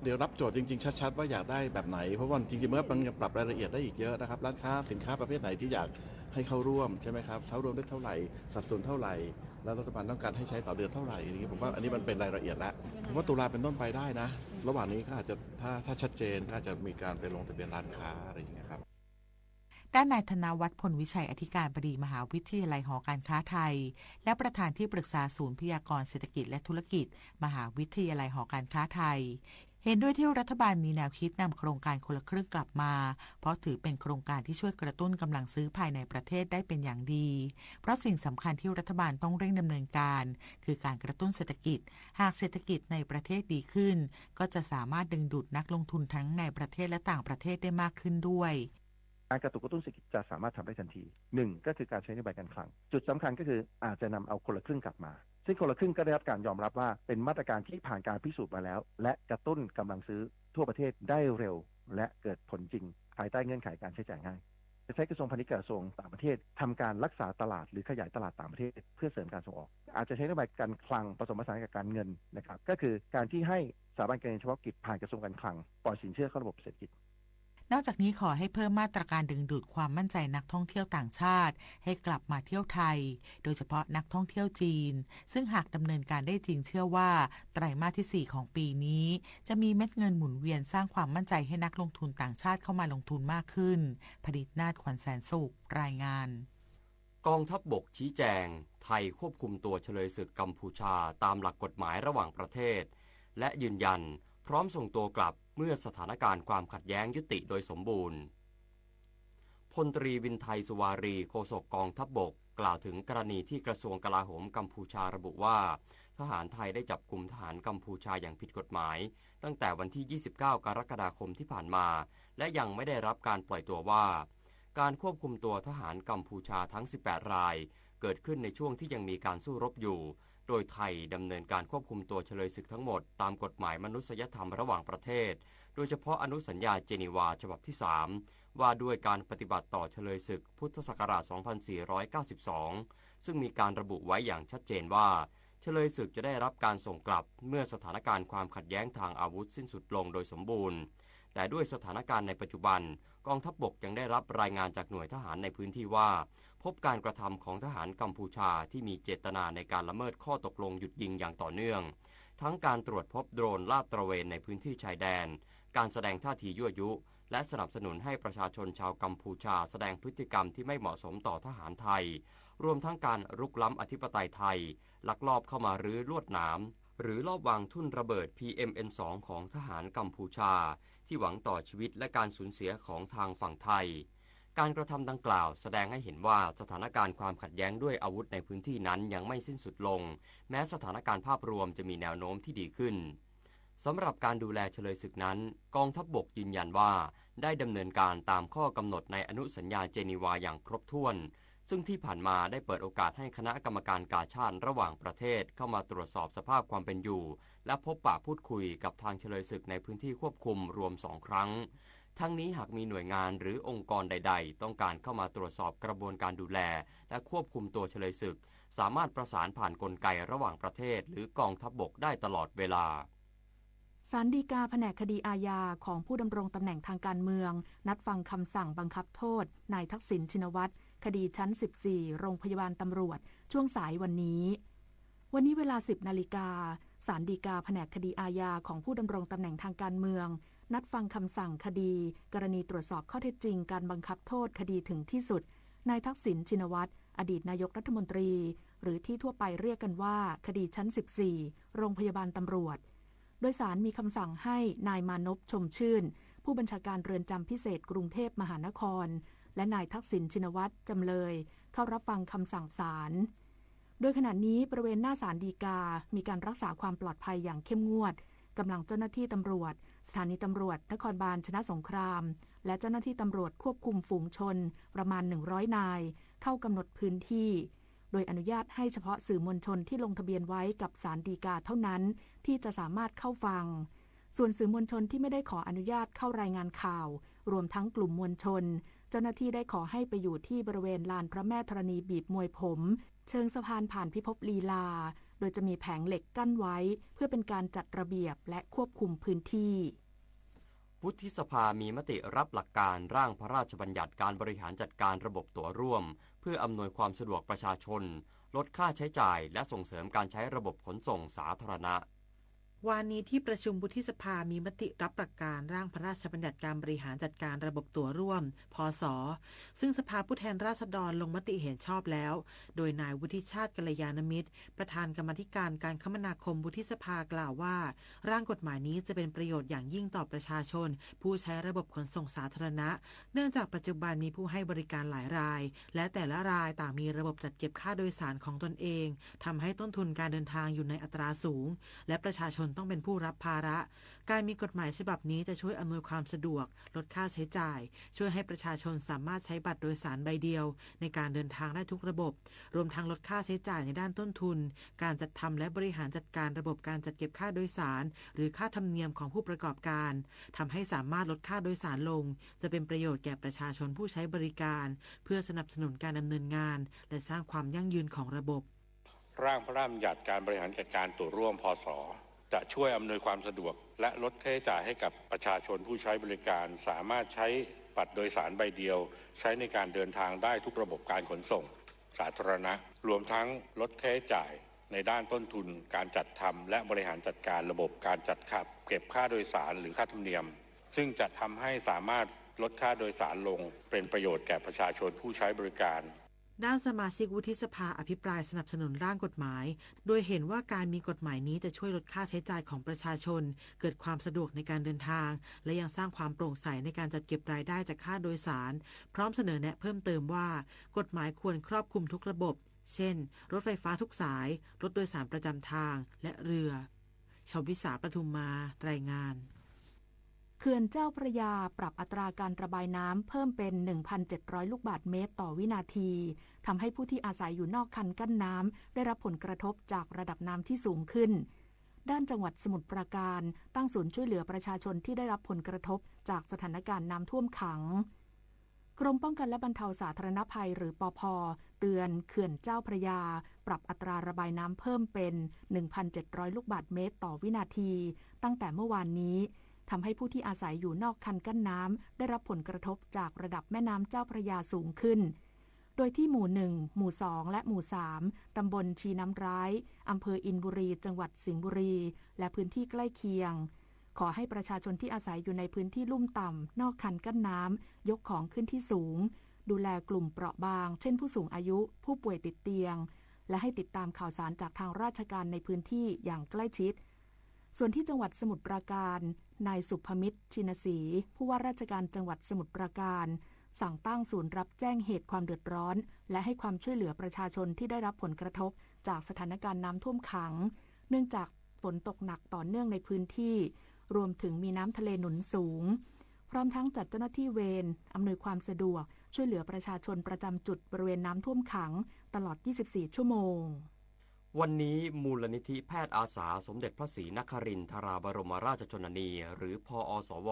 เดี๋ยวรับโจทย์จริงๆชัดๆว่าอยากได้แบบไหนเพราะว่าจริงๆมันก็ยังปรับรายละเอียดได้อีกเยอะนะครับร้านค้าสินค้าประเภทไหนที่อยากให้เข้าร่วมใช่ไหมครับเข้าร่วมได้เท่าไหร่สัดส่วนเท่าไหร่แล้วรัฐบาลต้องการให้ใช้ต่อเดือนเท่าไหร่อย่างนี้ผมว่าอันนี้มันเป็นรายละเอียดแล้วผมว่าตุลาเป็นต้นไปได้นะระหว่างนี้ก็อาจจะถ้าชัดเจนก็อาจจะมีการไปลงทะเบียนร้านค้าอะไรอย่างเงี้ยครับด้านนายธนวัฒน์พลวิชัยอธิการบดีมหาวิทยาลัยหอการค้าไทยและประธานที่ปรึกษาศูนย์พยากรณ์เศรษฐกิจและธุรกิจมหาวิทยาลัยหอการค้าไทยเห็นด้วยที่รัฐบาลมีแนวคิดนำโครงการคนละครึ่งกลับมาเพราะถือเป็นโครงการที่ช่วยกระตุ้นกำลังซื้อภายในประเทศได้เป็นอย่างดีเพราะสิ่งสำคัญที่รัฐบาลต้องเร่งดำเนินการคือการกระตุ้นเศรษฐกิจหากเศรษฐกิจในประเทศดีขึ้นก็จะสามารถดึงดูดนักลงทุนทั้งในประเทศและต่างประเทศได้มากขึ้นด้วยการกระตุ้นเศรษฐกิจจะสามารถทำได้ทันที1ก็คือการใช้นโยบายการคลังจุดสำคัญก็คืออาจจะนำเอาคนละครึ่งกลับมาซึ่งคนละครึ่งก็ได้รับการยอมรับว่าเป็นมาตรการที่ผ่านการพิสูจน์มาแล้วและกระตุ้นกำลังซื้อทั่วประเทศได้เร็วและเกิดผลจริงภายใต้เงื่อนไขการใช้จ่ายง่ายจะใช้กระทรวงพาณิชย์กับกระทรวงต่างประเทศทำการรักษาตลาดหรือขยายตลาดต่างประเทศเพื่อเสริมการส่งออกอาจจะใช้นโยบายการคลังผสมผสานกับการเงินนะครับก็คือการที่ให้สถาบันการเงินเฉพาะกิจผ่านกระทรวงการคลังปล่อยสินเชื่อเข้าระบบเศรษฐกิจนอกจากนี้ขอให้เพิ่มมาตรการดึงดูดความมั่นใจนักท่องเที่ยวต่างชาติให้กลับมาเที่ยวไทยโดยเฉพาะนักท่องเที่ยวจีนซึ่งหากดำเนินการได้จริงเชื่อว่าไตรมาสที่4ของปีนี้จะมีเม็ดเงินหมุนเวียนสร้างความมั่นใจให้นักลงทุนต่างชาติเข้ามาลงทุนมากขึ้นผลิตนาฏขวัญแสนสุขรายงานกองทัพบกชี้แจงไทยควบคุมตัวเฉลยศึกกัมพูชาตามหลักกฎหมายระหว่างประเทศและยืนยันพร้อมส่งตัวกลับเมื่อสถานการณ์ความขัดแย้งยุติโดยสมบูรณ์พลตรีวินไทยสุวารีโฆษกกองทัพบกกล่าวถึงกรณีที่กระทรวงกลาโหมกัมพูชาระบุว่าทหารไทยได้จับกุมทหารกัมพูชาอย่างผิดกฎหมายตั้งแต่วันที่ 29 กรกฎาคมที่ผ่านมาและยังไม่ได้รับการปล่อยตัวว่าการควบคุมตัวทหารกัมพูชาทั้ง 18 รายเกิดขึ้นในช่วงที่ยังมีการสู้รบอยู่โดยไทยดำเนินการควบคุมตัวเฉลยศึกทั้งหมดตามกฎหมายมนุษยธรรมระหว่างประเทศโดยเฉพาะอนุสัญญาเจนีวาฉบับที่ 3ว่าด้วยการปฏิบัติต่อเฉลยศึกพุทธศักราช 2492 ซึ่งมีการระบุไว้อย่างชัดเจนว่าเฉลยศึกจะได้รับการส่งกลับเมื่อสถานการณ์ความขัดแย้งทางอาวุธสิ้นสุดลงโดยสมบูรณ์แต่ด้วยสถานการณ์ในปัจจุบันกองทัพบกยังได้รับรายงานจากหน่วยทหารในพื้นที่ว่าพบการกระทำของทหารกัมพูชาที่มีเจตนาในการละเมิดข้อตกลงหยุดยิงอย่างต่อเนื่องทั้งการตรวจพบโดรนลาดตระเวนในพื้นที่ชายแดนการแสดงท่าทียั่วยุและสนับสนุนให้ประชาชนชาวกัมพูชาแสดงพฤติกรรมที่ไม่เหมาะสมต่อทหารไทยรวมทั้งการรุกล้ำอธิปไตยไทยลักลอบเข้ามารื้อลวดหนามหรือลอบวางทุ่นระเบิด PMN2 ของทหารกัมพูชาที่หวังต่อชีวิตและการสูญเสียของทางฝั่งไทยการกระทำดังกล่าวแสดงให้เห็นว่าสถานการณ์ความขัดแย้งด้วยอาวุธในพื้นที่นั้นยังไม่สิ้นสุดลงแม้สถานการณ์ภาพรวมจะมีแนวโน้มที่ดีขึ้นสำหรับการดูแลเฉลยศึกนั้นกองทัพบกยืนยันว่าได้ดำเนินการตามข้อกำหนดในอนุสัญญาเจนีวาอย่างครบถ้วนซึ่งที่ผ่านมาได้เปิดโอกาสให้คณะกรรมการกาชาดระหว่างประเทศเข้ามาตรวจสอบสภาพความเป็นอยู่และพบปะพูดคุยกับทางเฉลยศึกในพื้นที่ควบคุมรวม2 ครั้งทั้งนี้หากมีหน่วยงานหรือองค์กรใดๆต้องการเข้ามาตรวจสอบกระบวนการดูแลและควบคุมตัวเฉลยศึกสามารถประสานผ่านกลไกระหว่างประเทศหรือกองทัพบกได้ตลอดเวลาศาลฎีกาแผนกคดีอาญาของผู้ดำรงตำแหน่งทางการเมืองนัดฟังคำสั่งบังคับโทษนายทักษิณชินวัตรคดีชั้น 14 โรงพยาบาลตำรวจช่วงสายวันนี้เวลา 10 นาฬิกาศาลฎีกาแผนกคดีอาญาของผู้ดำรงตำแหน่งทางการเมืองนัดฟังคำสั่งคดีกรณีตรวจสอบข้อเท็จจริงการบังคับโทษคดีถึงที่สุดนายทักษิณชินวัตรอดีตนายกรัฐมนตรีหรือที่ทั่วไปเรียกกันว่าคดีชั้น 14 โรงพยาบาลตำรวจโดยศาลมีคำสั่งให้นายมานพชมชื่นผู้บัญชาการเรือนจำพิเศษกรุงเทพมหานครและนายทักษิณชินวัตรจำเลยเข้ารับฟังคำสั่งศาลโดยขณะนี้บริเวณหน้าศาลฎีกามีการรักษาความปลอดภัยอย่างเข้มงวดกำลังเจ้าหน้าที่ตำรวจสถานีตำรวจนครบาลชนะสงครามและเจ้าหน้าที่ตำรวจควบคุมฝูงชนประมาณ100 นายเข้ากำหนดพื้นที่โดยอนุญาตให้เฉพาะสื่อมวลชนที่ลงทะเบียนไว้กับศาลฎีกาเท่านั้นที่จะสามารถเข้าฟังส่วนสื่อมวลชนที่ไม่ได้ขออนุญาตเข้ารายงานข่าวรวมทั้งกลุ่มมวลชน เจ้าหน้าที่ได้ขอให้ไปอยู่ที่บริเวณลานพระแม่ธรณีบีบมวยผมเชิงสะพานผ่านพิภพลีลาโดยจะมีแผงเหล็กกั้นไว้เพื่อเป็นการจัดระเบียบและควบคุมพื้นที่วุฒิสภามีมติรับหลักการร่างพระราชบัญญัติการบริหารจัดการระบบตั๋วร่วมเพื่ออำนวยความสะดวกประชาชนลดค่าใช้จ่ายและส่งเสริมการใช้ระบบขนส่งสาธารณะวานนี้ที่ประชุมวุฒิสภามีมติรับหลักการร่างพระราชบัญญัติการบริหารจัดการระบบตั๋วร่วมพศ.ซึ่งสภาผู้แทนราษฎรลงมติเห็นชอบแล้วโดยนายวุฒิชาติกัลยาณมิตรประธานกรรมาธิการการคมนาคมวุฒิสภากล่าวว่าร่างกฎหมายนี้จะเป็นประโยชน์อย่างยิ่งต่อประชาชนผู้ใช้ระบบขนส่งสาธารณะเนื่องจากปัจจุบันมีผู้ให้บริการหลายรายและแต่ละรายต่างมีระบบจัดเก็บค่าโดยสารของตนเองทำให้ต้นทุนการเดินทางอยู่ในอัตราสูงและประชาชนต้องเป็นผู้รับภาระการมีกฎหมายฉบับนี้จะช่วยอำนวยความสะดวกลดค่าใช้จ่ายช่วยให้ประชาชนสามารถใช้บัตรโดยสารใบเดียวในการเดินทางได้ทุกระบบรวมทั้งลดค่าใช้จ่ายในด้านต้นทุนการจัดทำและบริหารจัดการระบบการจัดเก็บค่าโดยสารหรือค่าธรรมเนียมของผู้ประกอบการทำให้สามารถลดค่าโดยสารลงจะเป็นประโยชน์แก่ประชาชนผู้ใช้บริการเพื่อสนับสนุนการดำเนินงานและสร้างความยั่งยืนของระบบร่างพระราชบัญญัติการบริหารจัดการตั๋วร่วมพศ.จะช่วยอำนวยความสะดวกและลดค่าใช้จ่ายให้กับประชาชนผู้ใช้บริการสามารถใช้บัตรโดยสารใบเดียวใช้ในการเดินทางได้ทุกระบบการขนส่งสาธารณะรวมทั้งลดค่าใช้จ่ายในด้านต้นทุนการจัดทำและบริหารจัดการระบบการจัดเก็บค่าโดยสารหรือค่าธรรมเนียมซึ่งจะทำให้สามารถลดค่าโดยสารลงเป็นประโยชน์แก่ประชาชนผู้ใช้บริการด้านสมาชิกวุฒิสภาอภิปรายสนับสนุนร่างกฎหมายโดยเห็นว่าการมีกฎหมายนี้จะช่วยลดค่าใช้จ่ายของประชาชนเกิดความสะดวกในการเดินทางและยังสร้างความโปร่งใสในการจัดเก็บรายได้จากค่าโดยสารพร้อมเสนอแนะเพิ่มเติมว่ากฎหมายควรครอบคลุมทุกระบบเช่นรถไฟฟ้าทุกสายรถโดยสารประจำทางและเรือชวิสาปทุมมารายงานเขื่อนเจ้าพระยาปรับอัตราการระบายน้ำเพิ่มเป็น 1,700 ลูกบาศก์เมตรต่อวินาทีทำให้ผู้ที่อาศัยอยู่นอกคันกั้นน้ำได้รับผลกระทบจากระดับน้ำที่สูงขึ้นด้านจังหวัดสมุทรปราการตั้งศูนย์ช่วยเหลือประชาชนที่ได้รับผลกระทบจากสถานการณ์น้ำท่วมขังกรมป้องกันและบรรเทาสาธารณภัยหรือปภ.เตือนเขื่อนเจ้าพระยาปรับอัตราระบายน้ำเพิ่มเป็น 1,700 ลูกบาศก์เมตรต่อวินาทีตั้งแต่เมื่อวานนี้ทำให้ผู้ที่อาศัยอยู่นอกคันกั้นน้ำได้รับผลกระทบจากระดับแม่น้ำเจ้าพระยาสูงขึ้นโดยที่หมู่ 1 หมู่ 2 และหมู่ 3 ตำบลชีน้ำร้ายอำเภออินบุรีจังหวัดสิงห์บุรีและพื้นที่ใกล้เคียงขอให้ประชาชนที่อาศัยอยู่ในพื้นที่ลุ่มต่ำนอกคันกั้นน้ำยกของขึ้นที่สูงดูแลกลุ่มเปราะบางเช่นผู้สูงอายุผู้ป่วยติดเตียงและให้ติดตามข่าวสารจากทางราชการในพื้นที่อย่างใกล้ชิดส่วนที่จังหวัดสมุทรปราการนายสุภมิตรชินศรีผู้ว่าราชการจังหวัดสมุทรปราการสั่งตั้งศูนย์รับแจ้งเหตุความเดือดร้อนและให้ความช่วยเหลือประชาชนที่ได้รับผลกระทบจากสถานการณ์น้ำท่วมขังเนื่องจากฝนตกหนักต่อเนื่องในพื้นที่รวมถึงมีน้ำทะเลหนุนสูงพร้อมทั้งจัดเจ้าหน้าที่เวรอำนวยความสะดวกช่วยเหลือประชาชนประจำจุดบริเวณน้ำท่วมขังตลอด 24 ชั่วโมงวันนี้มูลนิธิแพทย์อาสาสมเด็จพระศรีนครินทราบรมราชชนนีหรือพอสว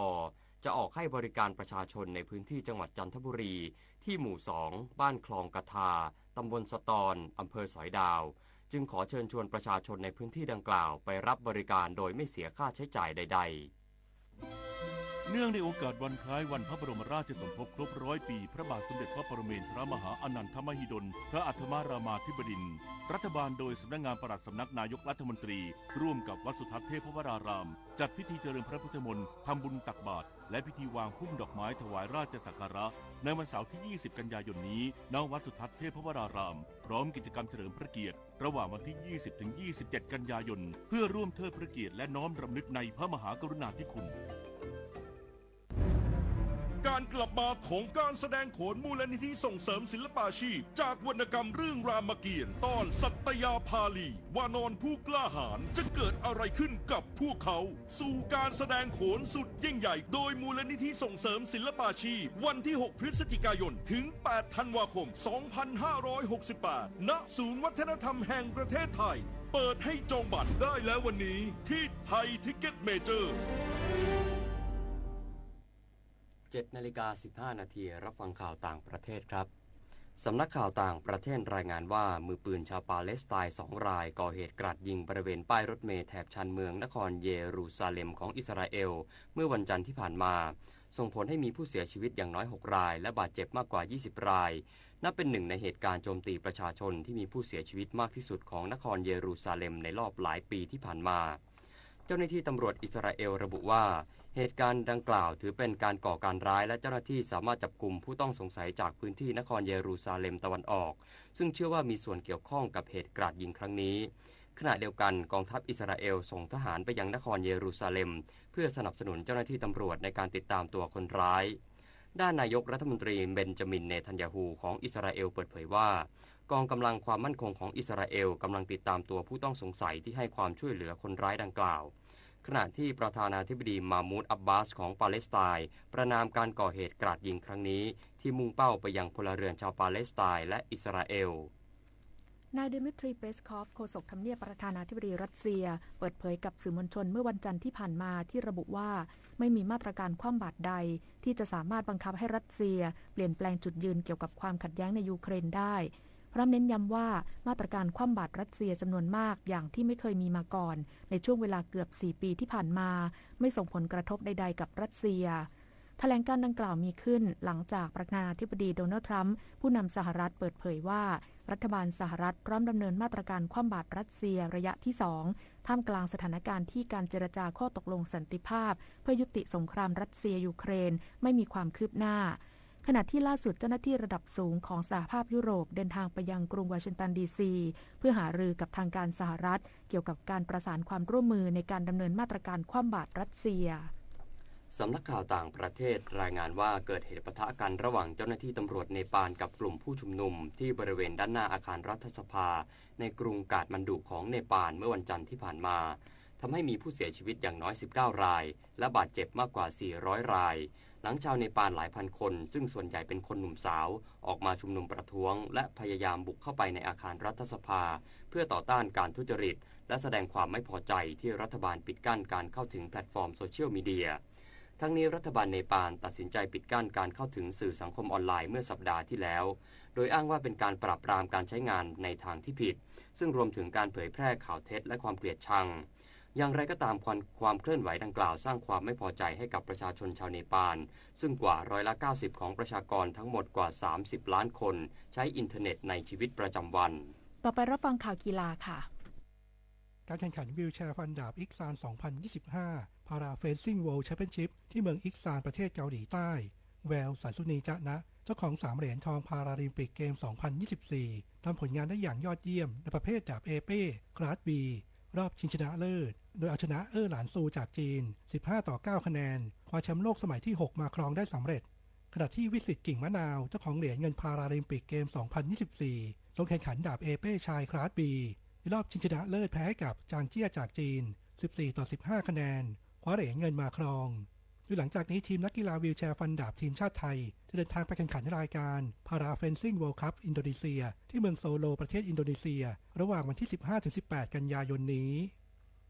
จะออกให้บริการประชาชนในพื้นที่จังหวัดจันทบุรีที่หมู่ 2 บ้านคลองกะทาตำบลสตอนอำเภอสอยดาวจึงขอเชิญชวนประชาชนในพื้นที่ดังกล่าวไปรับบริการโดยไม่เสียค่าใช้จ่ายใดๆเนื่องในโอกาสวันคล้ายวันพระบรมราชสมภพครบ100 ปีพระบาทสมเด็จพระปรเมนทรมหาอนันทมหิดลพระอัฏฐมารามาธิบดินทร์รัฐบาลโดยสำนักงานปลัดสำนักนายกรัฐมนตรีร่วมกับวัดสุทัศน์เทพวรารามจัดพิธีเจริญพระพุทธมนต์ทำบุญตักบาตรและพิธีวางพุ่มดอกไม้ถวายราชสักการะในวันเสาร์ที่ 20 กันยายนนี้ณ วัดสุทัศน์เทพวรารามพร้อมกิจกรรมเฉลิมพระเกียรติระหว่างวันที่ 20 ถึง 27 กันยายนเพื่อร่วมเทิดพระเกียรติและน้อมรำลึกในพระมหากรุณาธิคุณการกลับมาของการแสดงโขนมูลนิธิส่งเสริมศิลปาชีพจากวรรณกรรมเรื่องรามเกียรติ์ตอนสัตยาภาลีวานรผู้กล้าหาญจะเกิดอะไรขึ้นกับพวกเขาสู่การแสดงโขนสุดยิ่งใหญ่โดยมูลนิธิส่งเสริมศิลปาชีพวันที่ 6 พฤศจิกายนถึง 8 ธันวาคม 2568 ณ ศูนย์วัฒนธรรมแห่งประเทศไทยเปิดให้จองบัตรได้แล้ววันนี้ที่ไทยทิกเก็ตเมเจอร์ 7:15 น.รับฟังข่าวต่างประเทศครับสำนักข่าวต่างประเทศรายงานว่ามือปืนชาวปาเลสไตน์2 รายก่อเหตุกราดยิงบริเวณป้ายรถเมล์แถบชานเมืองนครเยรูซาเล็มของอิสราเอลเมื่อวันจันทร์ที่ผ่านมาส่งผลให้มีผู้เสียชีวิตอย่างน้อย6 รายและบาดเจ็บมากกว่า20 รายนับเป็นหนึ่งในเหตุการณ์โจมตีประชาชนที่มีผู้เสียชีวิตมากที่สุดของนครเยรูซาเล็มในรอบหลายปีที่ผ่านมาเจ้าหน้าที่ตำรวจอิสราเอลระบุว่าเหตุการณ์ดังกล่าวถือเป็นการก่อการร้ายและเจ้าหน้าที่สามารถจับกุมผู้ต้องสงสัยจากพื้นที่นครเยรูซาเล็มตะวันออกซึ่งเชื่อว่ามีส่วนเกี่ยวข้องกับเหตุกราดยิงครั้งนี้ขณะเดียวกันกองทัพอิสราเอลส่งทหารไปยังนครเยรูซาเล็มเพื่อสนับสนุนเจ้าหน้าที่ตำรวจในการติดตามตัวคนร้ายด้านนายกรัฐมนตรีเบนจามินเนทันยาฮูของอิสราเอลเปิดเผยว่ากองกำลังความมั่นคงของอิสราเอลกำลังติดตามตัวผู้ต้องสงสัยที่ให้ความช่วยเหลือคนร้ายดังกล่าวขณะที่ประธานาธิบดีมามูดอับบาสของปาเลสไตน์ประณามการก่อเหตุกราดยิงครั้งนี้ที่มุ่งเป้าไปยังพลเรือนชาวปาเลสไตน์และอิสราเอลนายเดมิทรี เปสคอฟโฆษกทำเนียบประธานาธิบดีรัสเซียเปิดเผยกับสื่อมวลชนเมื่อวันจันทร์ที่ผ่านมาที่ระบุว่าไม่มีมาตรการคว่ำบาตรใดที่จะสามารถบังคับให้รัสเซียเปลี่ยนแปลงจุดยืนเกี่ยวกับความขัดแย้งในยูเครนได้พร้อมเน้นย้ำว่ามาตรการคว่ำบาตรรัสเซียจำนวนมากอย่างที่ไม่เคยมีมาก่อนในช่วงเวลาเกือบ4 ปีที่ผ่านมาไม่ส่งผลกระทบใดๆกับรัสเซียแถลงการดังกล่าวมีขึ้นหลังจากประธานาธิบดีโดนัลด์ทรัมป์ผู้นำสหรัฐเปิดเผยว่ารัฐบาลสหรัฐพร้อมดำเนินมาตรการคว่ำบาตรรัสเซียระยะที่2ท่ามกลางสถานการณ์ที่การเจรจาข้อตกลงสันติภาพเพื่อยุติสงครามรัสเซียยูเครนไม่มีความคืบหน้าขณะที่ล่าสุดเจ้าหน้าที่ระดับสูงของสหภาพยุโรปเดินทางไปยังกรุงวอชิงตันดีซีเพื่อหารือกับทางการสหรัฐเกี่ยวกับการประสานความร่วมมือในการดำเนินมาตรการคว่ำบาตรรัสเซียสำนักข่าวต่างประเทศรายงานว่าเกิดเหตุปะทะกันระหว่างเจ้าหน้าที่ตำรวจเนปาลกับกลุ่มผู้ชุมนุมที่บริเวณด้านหน้าอาคารรัฐสภาในกรุงกาฐมันดุของเนปาลเมื่อวันจันทร์ที่ผ่านมาทำให้มีผู้เสียชีวิตอย่างน้อย19 รายและบาดเจ็บมากกว่า400 รายหลังชาวเนปาลหลายพันคนซึ่งส่วนใหญ่เป็นคนหนุ่มสาวออกมาชุมนุมประท้วงและพยายามบุกเข้าไปในอาคารรัฐสภาเพื่อต่อต้านการทุจริตและแสดงความไม่พอใจที่รัฐบาลปิดกั้นการเข้าถึงแพลตฟอร์มโซเชียลมีเดียทั้งนี้รัฐบาลเนปาลตัดสินใจปิดกั้นการเข้าถึงสื่อสังคมออนไลน์เมื่อสัปดาห์ที่แล้วโดยอ้างว่าเป็นการปราบปรามการใช้งานในทางที่ผิดซึ่งรวมถึงการเผยแพร่ข่าวเท็จและความเกลียดชังอย่างไรก็ตามความเคลื่อนไหวดังกล่าวสร้างความไม่พอใจให้กับประชาชนชาวเนปาลซึ่งกว่า90%ของประชากรทั้งหมดกว่า30 ล้านคนใช้อินเทอร์เน็ตในชีวิตประจำวันต่อไปรับฟังข่าวกีฬาค่ะการแข่งขันวีลแชร์ฟันดาบอิกซาน 2025 พาราเฟนซิ่งเวิลด์แชมเปี้ยนชิพที่เมืองอิกซานประเทศเกาหลีใต้แววสันสุนีจะนะเจ้าของ3 เหรียญทองพาราลิมปิกเกม 2024 ทำผลงานได้อย่างยอดเยี่ยมในประเภทดาบเอเป้คลาส B รอบชิงชนะเลิศโดยเอาชนะหลานซูจากจีน 15-9 คะแนนคว้าแชมป์โลกสมัยที่ 6 มาครองได้สำเร็จขณะที่วิสิตกิ่งมะนาวเจ้าของเหรียญเงินพาราลิมปิกเกม 2024 ลงแข่งขันดาบเอเป้ชายคลาส B ในรอบชิงชนะเลิศแพ้กับจางเจี้ยจากจีน 14-15 คะแนนคว้าเหรียญเงินมาครองโดยหลังจากนี้ทีมนักกีฬาวีลแชร์ฟันดาบทีมชาติไทยจะเดินทางไปแข่งขันรายการพาราเฟนซิ่งเวิลด์คัพอินโดนีเซียที่เมืองโซโลประเทศอินโดนีเซียระหว่างวันที่ 15-18 กันยายนนี้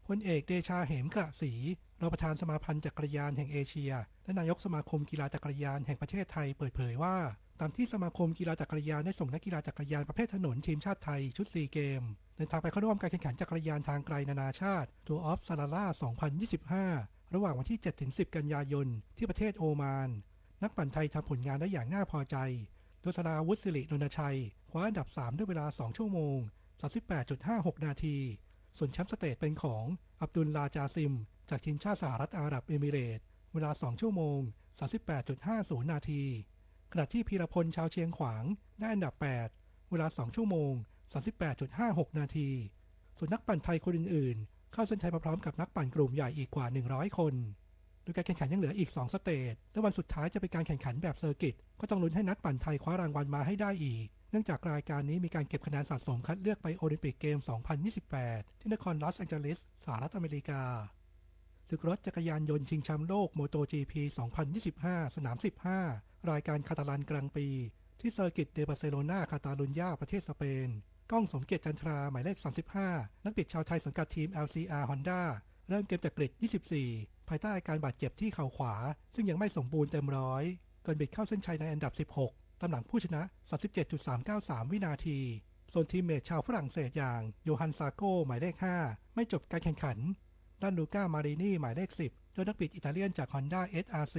พลเอกเดชาเหมกระศรีรองประธานสมาพันธ์จักรยานแห่งเอเชียและนายกสมาคมกีฬาจักรยานแห่งประเทศไทยเปิดเผยว่าตามที่สมาคมกีฬาจักรยานได้ส่งนักกีฬาจักรยานประเภทถนนทีมชาติไทยชุด4 เกมเดินทางไปเข้าร่วมการแข่งขันจักรยานทางไกลนานาชาติ Tour of Salalah 2025 ระหว่างวันที่ 7-10 กันยายนที่ประเทศโอมานนักปั่นไทยทำผลงานได้อย่างน่าพอใจโดยสราวุฒิสิรินนทชัยคว้าอันดับ3ด้วยเวลา2 ชั่วโมง 38.56 นาทีส่วนแชมป์สเตทเป็นของอับดุลลาจาซิมจากทีมชาติสหรัฐอาหรับเอมิเรตส์เวลา2 ชั่วโมง 38.50 นาทีขณะที่พีรพลชาวเชียงขวางได้อันดับ8เวลา2 ชั่วโมง 38.56 นาทีส่วนนักปั่นไทยคนอื่นๆเข้าเส้นชัยพร้อมกับนักปั่นกลุ่มใหญ่อีกกว่า100 คนโดยการแข่งขันยังเหลืออีก2 สเตจและวันสุดท้ายจะเป็นการแข่งขันแบบเซอร์กิตก็ต้องลุ้นให้นักปั่นไทยคว้ารางวัลมาให้ได้อีกเนื่องจากรายการนี้มีการเก็บคะแนนสะสมคัดเลือกไปโอลิมปิกเกม 2028 ที่นครลอสแองเจลิสสหรัฐอเมริกาศึกรถจักรยานยนต์ชิงแชมป์โลก MotoGP 2025 สนาม 15 รายการคาตาลันกลางปีที่เซอร์กิตเดบาร์เซโลนาคาตาลุญญาประเทศสเปนก้องสมเกียรติจันทราหมายเลข 35 นักบิดชาวไทยสังกัดทีม LCR Honda เริ่มเกมจากกริด 24 ภายใต้อาการบาดเจ็บที่เข่าขวาซึ่งยังไม่สมบูรณ์เต็มร้อยก่อนบิดเข้าเส้นชัยในอันดับ 16 ตามหลังผู้ชนะ 37.393 วินาทีส่วนทีมเมทชาวฝรั่งเศสอย่างโยฮันซาโกหมายเลข 5 ไม่จบการแข่งขันด้านลูก้ามารินีหมายเลข 10 โดยนักบิดอิตาเลียนจาก Honda SRC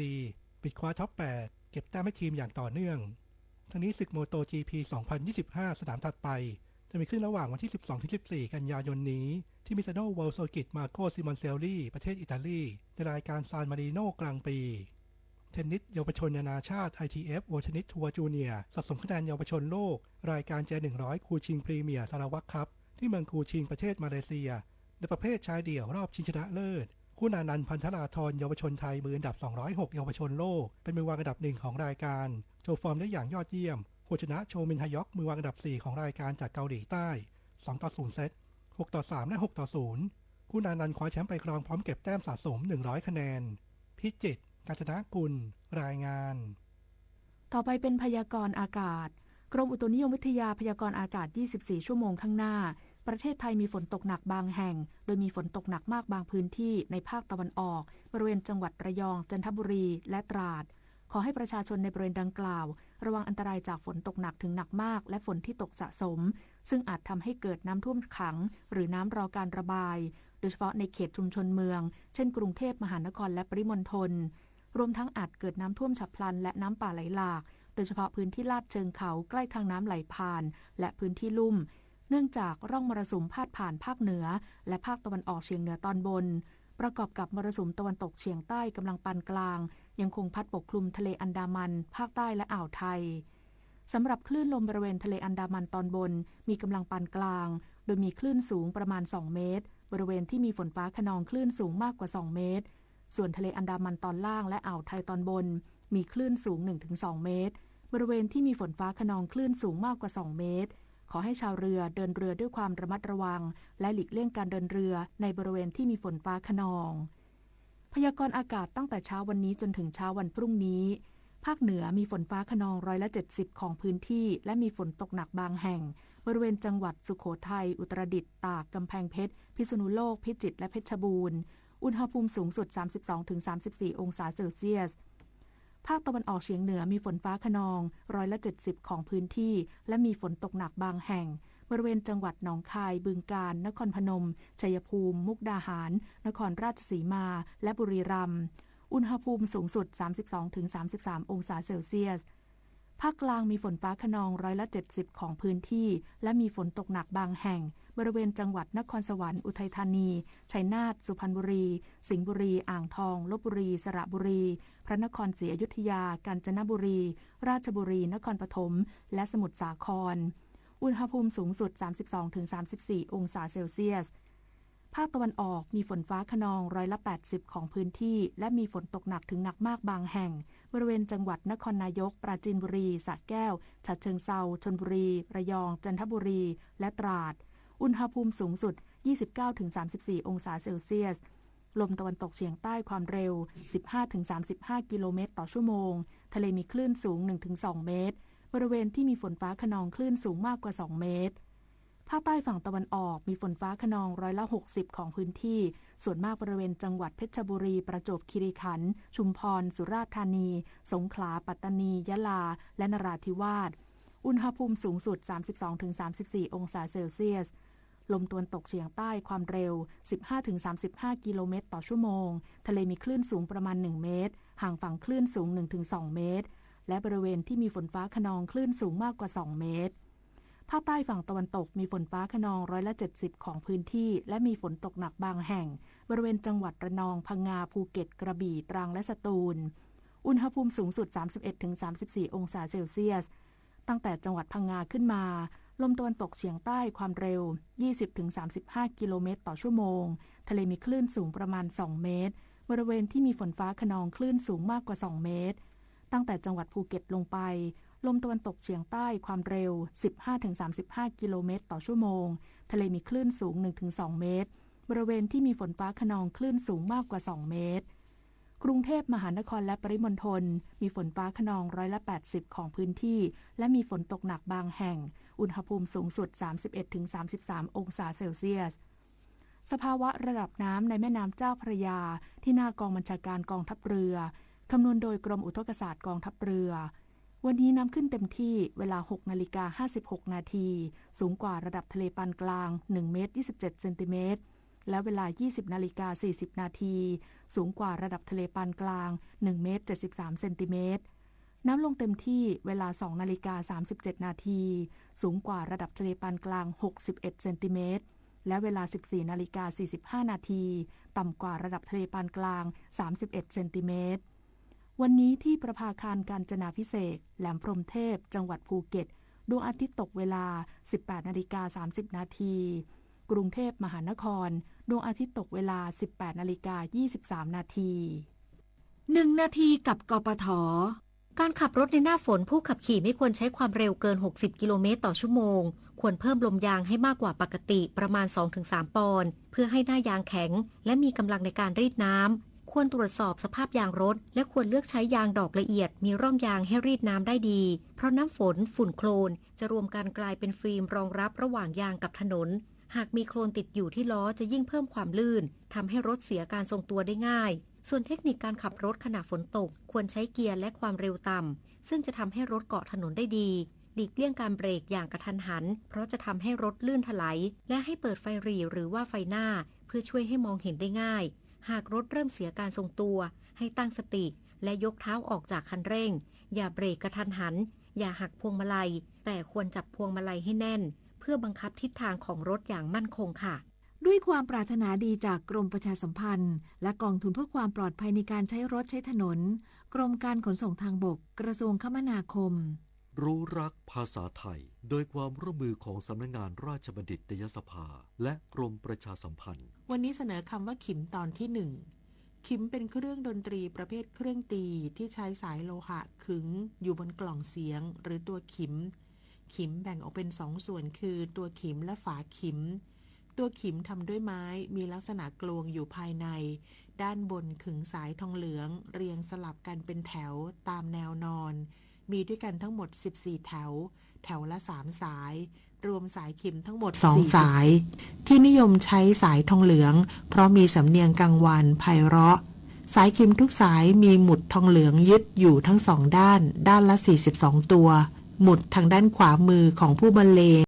ปิดคว้าท็อป 8 เก็บแต้มให้ทีมอย่างต่อเนื่องทั้งนี้ศึกโมโต GP 2025 สนามถัดไปจะมีขึ้นระหว่างวันที่ 12-14 กันยายนนี้ที่มิซานโนเวิลด์เซอร์กิตมาโกซิมอนเซลลี่ประเทศอิตาลีในรายการซานมาริโนกลางปีเทนนิสเยาวชนนานาชาติ ITF World Tennis Tour Junior สะสมคะแนนเยาวชนโลกรายการ J100 คูชิงพรีเมียร์สารวัตรคัพที่เมืองคูชิงประเทศมาเลเซียในประเภทชายเดี่ยวรอบชิงชนะเลิศคู่นานันท์ พันธราธรเยาวชนไทยมืออันดับ206เยาวชนโลกเป็นมือวางอันดับ1ของรายการโชว์ฟอร์มได้อย่างยอดเยี่ยมผู้ชนะโชมินฮยอกมือวางอันดับ4ของรายการจากเกาหลีใต้2-0 เซต6-3 และ 6-0 คู่นานันท์คว้าแชมป์ไปครองพร้อมเก็บแต้มสะสม100คะแนนพิจิตรกาญจนกุลรายงานต่อไปเป็นพยากรณ์อากาศกรมอุตุนิยมวิทยาพยากรณ์อากาศ24ชั่วโมงข้างหน้าประเทศไทยมีฝนตกหนักบางแห่งโดยมีฝนตกหนักมากบางพื้นที่ในภาคตะวันออกบริเวณจังหวัดระยองจันทบุรีและตราดขอให้ประชาชนในบริเวณดังกล่าวระวังอันตรายจากฝนตกหนักถึงหนักมากและฝนที่ตกสะสมซึ่งอาจทำให้เกิดน้ำท่วมขังหรือน้ำรอการระบายโดยเฉพาะในเขตชุมชนเมืองเช่นกรุงเทพมหานครและปริมณฑลรวมทั้งอาจเกิดน้ำท่วมฉับพลันและน้ำป่าไหลหลากโดยเฉพาะพื้นที่ลาดเชิงเขาใกล้ทางน้ำไหลผ่านและพื้นที่ลุ่มเนื่องจากร่องมรสุมพาดผ่านภาคเหนือและภาคตะวันออกเฉียงเหนือตอนบนประกอบกับมรสุมตะวันตกเฉียงใต้กำลังปานกลางยังคงพัดปกคลุมทะเลอันดามันภาคใต้และอ่าวไทยสำหรับคลื่นลมบริเวณทะเลอันดามันตอนบนมีกำลังปานกลางโดยมีคลื่นสูงประมาณ2เมตรบริเวณที่มีฝนฟ้าคะนองคลื่นสูงมากกว่า2เมตรส่วนทะเลอันดามันตอนล่างและอ่าวไทยตอนบนมีคลื่นสูง 1-2 เมตรบริเวณที่มีฝนฟ้าคะนองคลื่นสูงมากกว่า2เมตรขอให้ชาวเรือเดินเรือด้วยความระมัดระวังและหลีกเลี่ยงการเดินเรือในบริเวณที่มีฝนฟ้าคะนองพยากรณ์อากาศตั้งแต่เช้าวันนี้จนถึงเช้าวันพรุ่งนี้ภาคเหนือมีฝนฟ้าคะนอง70%ของพื้นที่และมีฝนตกหนักบางแห่งบริเวณจังหวัดสุโขทัยอุตรดิตถ์ตากกำแพงเพชรพิษณุโลกพิจิตรและเพชรบูรณ์อุณหภูมิสูงสุด 32-34 องศาเซลเซียสภาคตะวันออกเฉียงเหนือมีฝนฟ้าคะนอง70%ของพื้นที่และมีฝนตกหนักบางแห่งบริเวณจังหวัดหนองคายบึงกาฬนครพนมชัยภูมิมุกดาหารนครราชสีมาและบุรีรัมย์อุณหภูมิสูงสุด 32-33 องศาเซลเซียสภาคกลางมีฝนฟ้าคะนอง70%ของพื้นที่และมีฝนตกหนักบางแห่งบริเวณจังหวัดนครสวรรค์อุทัยธานีชัยนาทสุพรรณบุรีสิงห์บุรีอ่างทองลพบุรีสระบุรีพระนครศรีอยุธยากาญจนบุรีราชบุรีนครปฐมและสมุทรสาครอุณหภูมิสูงสุด 32-34 องศาเซลเซียสภาคตะวันออกมีฝนฟ้าคะนอง80%ของพื้นที่และมีฝนตกหนักถึงหนักมากบางแห่งบริเวณจังหวัดนครนายกปราจีนบุรีสระแก้วฉะเชิงเทราชลบุรีระยองจันทบุรีและตราดอุณหภูมิสูงสุด 29-34 องศาเซลเซียสลมตะวันตกเฉียงใต้ความเร็ว 15-35 กิโลเมตรต่อชั่วโมงทะเลมีคลื่นสูง 1-2 เมตรบริเวณที่มีฝนฟ้าคะนองคลื่นสูงมากกว่า2เมตรภาคใต้ฝั่งตะวันออกมีฝนฟ้าคะนอง60%ของพื้นที่ส่วนมากบริเวณจังหวัดเพชรบุรีประจวบคีรีขันธ์ชุมพรสุราษฎร์ธานีสงขลาปัตตานียะลาและนราธิวาสอุณหภูมิสูงสุด 32-34 องศาเซลเซียสลมตะวันตกเฉียงใต้ความเร็ว 15-35 กิโลเมตรต่อชั่วโมงทะเลมีคลื่นสูงประมาณ1เมตรห่างฝั่งคลื่นสูง 1-2 เมตรและบริเวณที่มีฝนฟ้าคะนองคลื่นสูงมากกว่า2เมตรภาคใต้ฝั่งตะวันตกมีฝนฟ้าคะนอง70%ของพื้นที่และมีฝนตกหนักบางแห่งบริเวณจังหวัดระนองพังงาภูเก็ตกระบี่ตรังและสตูลอุณหภูมิสูงสุด 31-34 องศาเซลเซียสตั้งแต่จังหวัดพังงาขึ้นมาลมตะวันตกเฉียงใต้ความเร็ว 20-35 กิโลเมตรต่อชั่วโมงทะเลมีคลื่นสูงประมาณ2เมตรบริเวณที่มีฝนฟ้าคะนองคลื่นสูงมากกว่า2เมตรตั้งแต่จังหวัดภูเก็ตลงไปลมตะวันตกเฉียงใต้ความเร็ว 15-35 กิโลเมตรต่อชั่วโมงทะเลมีคลื่นสูง 1-2 เมตรบริเวณที่มีฝนฟ้าคะนองคลื่นสูงมากกว่า2เมตรกรุงเทพมหานครและปริมณฑลมีฝนฟ้าคะนอง80%ของพื้นที่และมีฝนตกหนักบางแห่งอุณหภูมิสูงสุด 31-33 องศาเซลเซียส สภาวะระดับน้ำในแม่น้ำเจ้าพระยาที่หน้ากองบัญชาการกองทัพเรือคำนวณโดยกรมอุทกศาสตร์กองทัพเรือวันนี้น้ำขึ้นเต็มที่เวลา 6:56 นาทีสูงกว่าระดับทะเลปานกลาง1 เมตร 27 เซนติเมตรและเวลา 20:40 นาทีสูงกว่าระดับทะเลปานกลาง1 เมตร 73 เซนติเมตรน้ำลงเต็มที่เวลา 2:37 นาทีสูงกว่าระดับทะเลปานกลาง61 เซนติเมตรและเวลา 14:45 นาทีต่ำกว่าระดับทะเลปานกลาง31 เซนติเมตรวันนี้ที่ประภาคารกาญจนาภิเษกแหลมพรหมเทพจังหวัดภูเก็ตดวงอาทิตย์ตกเวลา 18:30 นาทีกรุงเทพมหานครดวงอาทิตย์ตกเวลา 18:23 นาที 1 นาทีกับกปท.การขับรถในหน้าฝนผู้ขับขี่ไม่ควรใช้ความเร็วเกิน60กิโลเมตรต่อชั่วโมงควรเพิ่มลมยางให้มากกว่าปกติประมาณ 2-3 ปอนด์เพื่อให้หน้ายางแข็งและมีกำลังในการรีดน้ำควรตรวจสอบสภาพยางรถและควรเลือกใช้ยางดอกละเอียดมีร่องยางให้รีดน้ำได้ดีเพราะน้ำฝนฝุ่นโคลนจะรวมกันกลายเป็นฟิล์มรองรับระหว่างยางกับถนนหากมีโคลนติดอยู่ที่ล้อจะยิ่งเพิ่มความลื่นทำให้รถเสียการทรงตัวได้ง่ายส่วนเทคนิคการขับรถขณะฝนตกควรใช้เกียร์และความเร็วต่ำซึ่งจะทำให้รถเกาะถนนได้ดีหลีกเลี่ยงการเบรกอย่างกระทันหันเพราะจะทำให้รถลื่นถลายและให้เปิดไฟหรี่หรือว่าไฟหน้าเพื่อช่วยให้มองเห็นได้ง่ายหากรถเริ่มเสียการทรงตัวให้ตั้งสติและยกเท้าออกจากคันเร่งอย่าเบรกกระทันหันอย่าหักพวงมาลัยแต่ควรจับพวงมาลัยให้แน่นเพื่อบังคับทิศทางของรถอย่างมั่นคงค่ะด้วยความปรารถนาดีจากกรมประชาสัมพันธ์และกองทุนเพื่อความปลอดภัยในการใช้รถใช้ถนนกรมการขนส่งทางบกกระทรวงคมนาคมรู้รักภาษาไทยโดยความร่วมมือของสำนักงานราชบัณฑิตยสภาและกรมประชาสัมพันธ์วันนี้เสนอคำว่าขิมตอนที่1ขิมเป็นเครื่องดนตรีประเภทเครื่องตีที่ใช้สายโลหะขึงอยู่บนกล่องเสียงหรือตัวขิมขิมแบ่งออกเป็น2 ส่วนคือตัวขิมและฝาขิมตัวขิมทำด้วยไม้มีลักษณะกลวงอยู่ภายในด้านบนขึงสายทองเหลืองเรียงสลับกันเป็นแถวตามแนวนอนมีด้วยกันทั้งหมด14แถวแถวละ3สายรวมสายขิมทั้งหมด2สายที่นิยมใช้สายทองเหลืองเพราะมีสำเนียงกังวานไพเราะสายขิมทุกสายมีหมุดทองเหลืองยึดอยู่ทั้ง2ด้านละ42ตัวหมุดทางด้านขวามือของผู้บรรเลง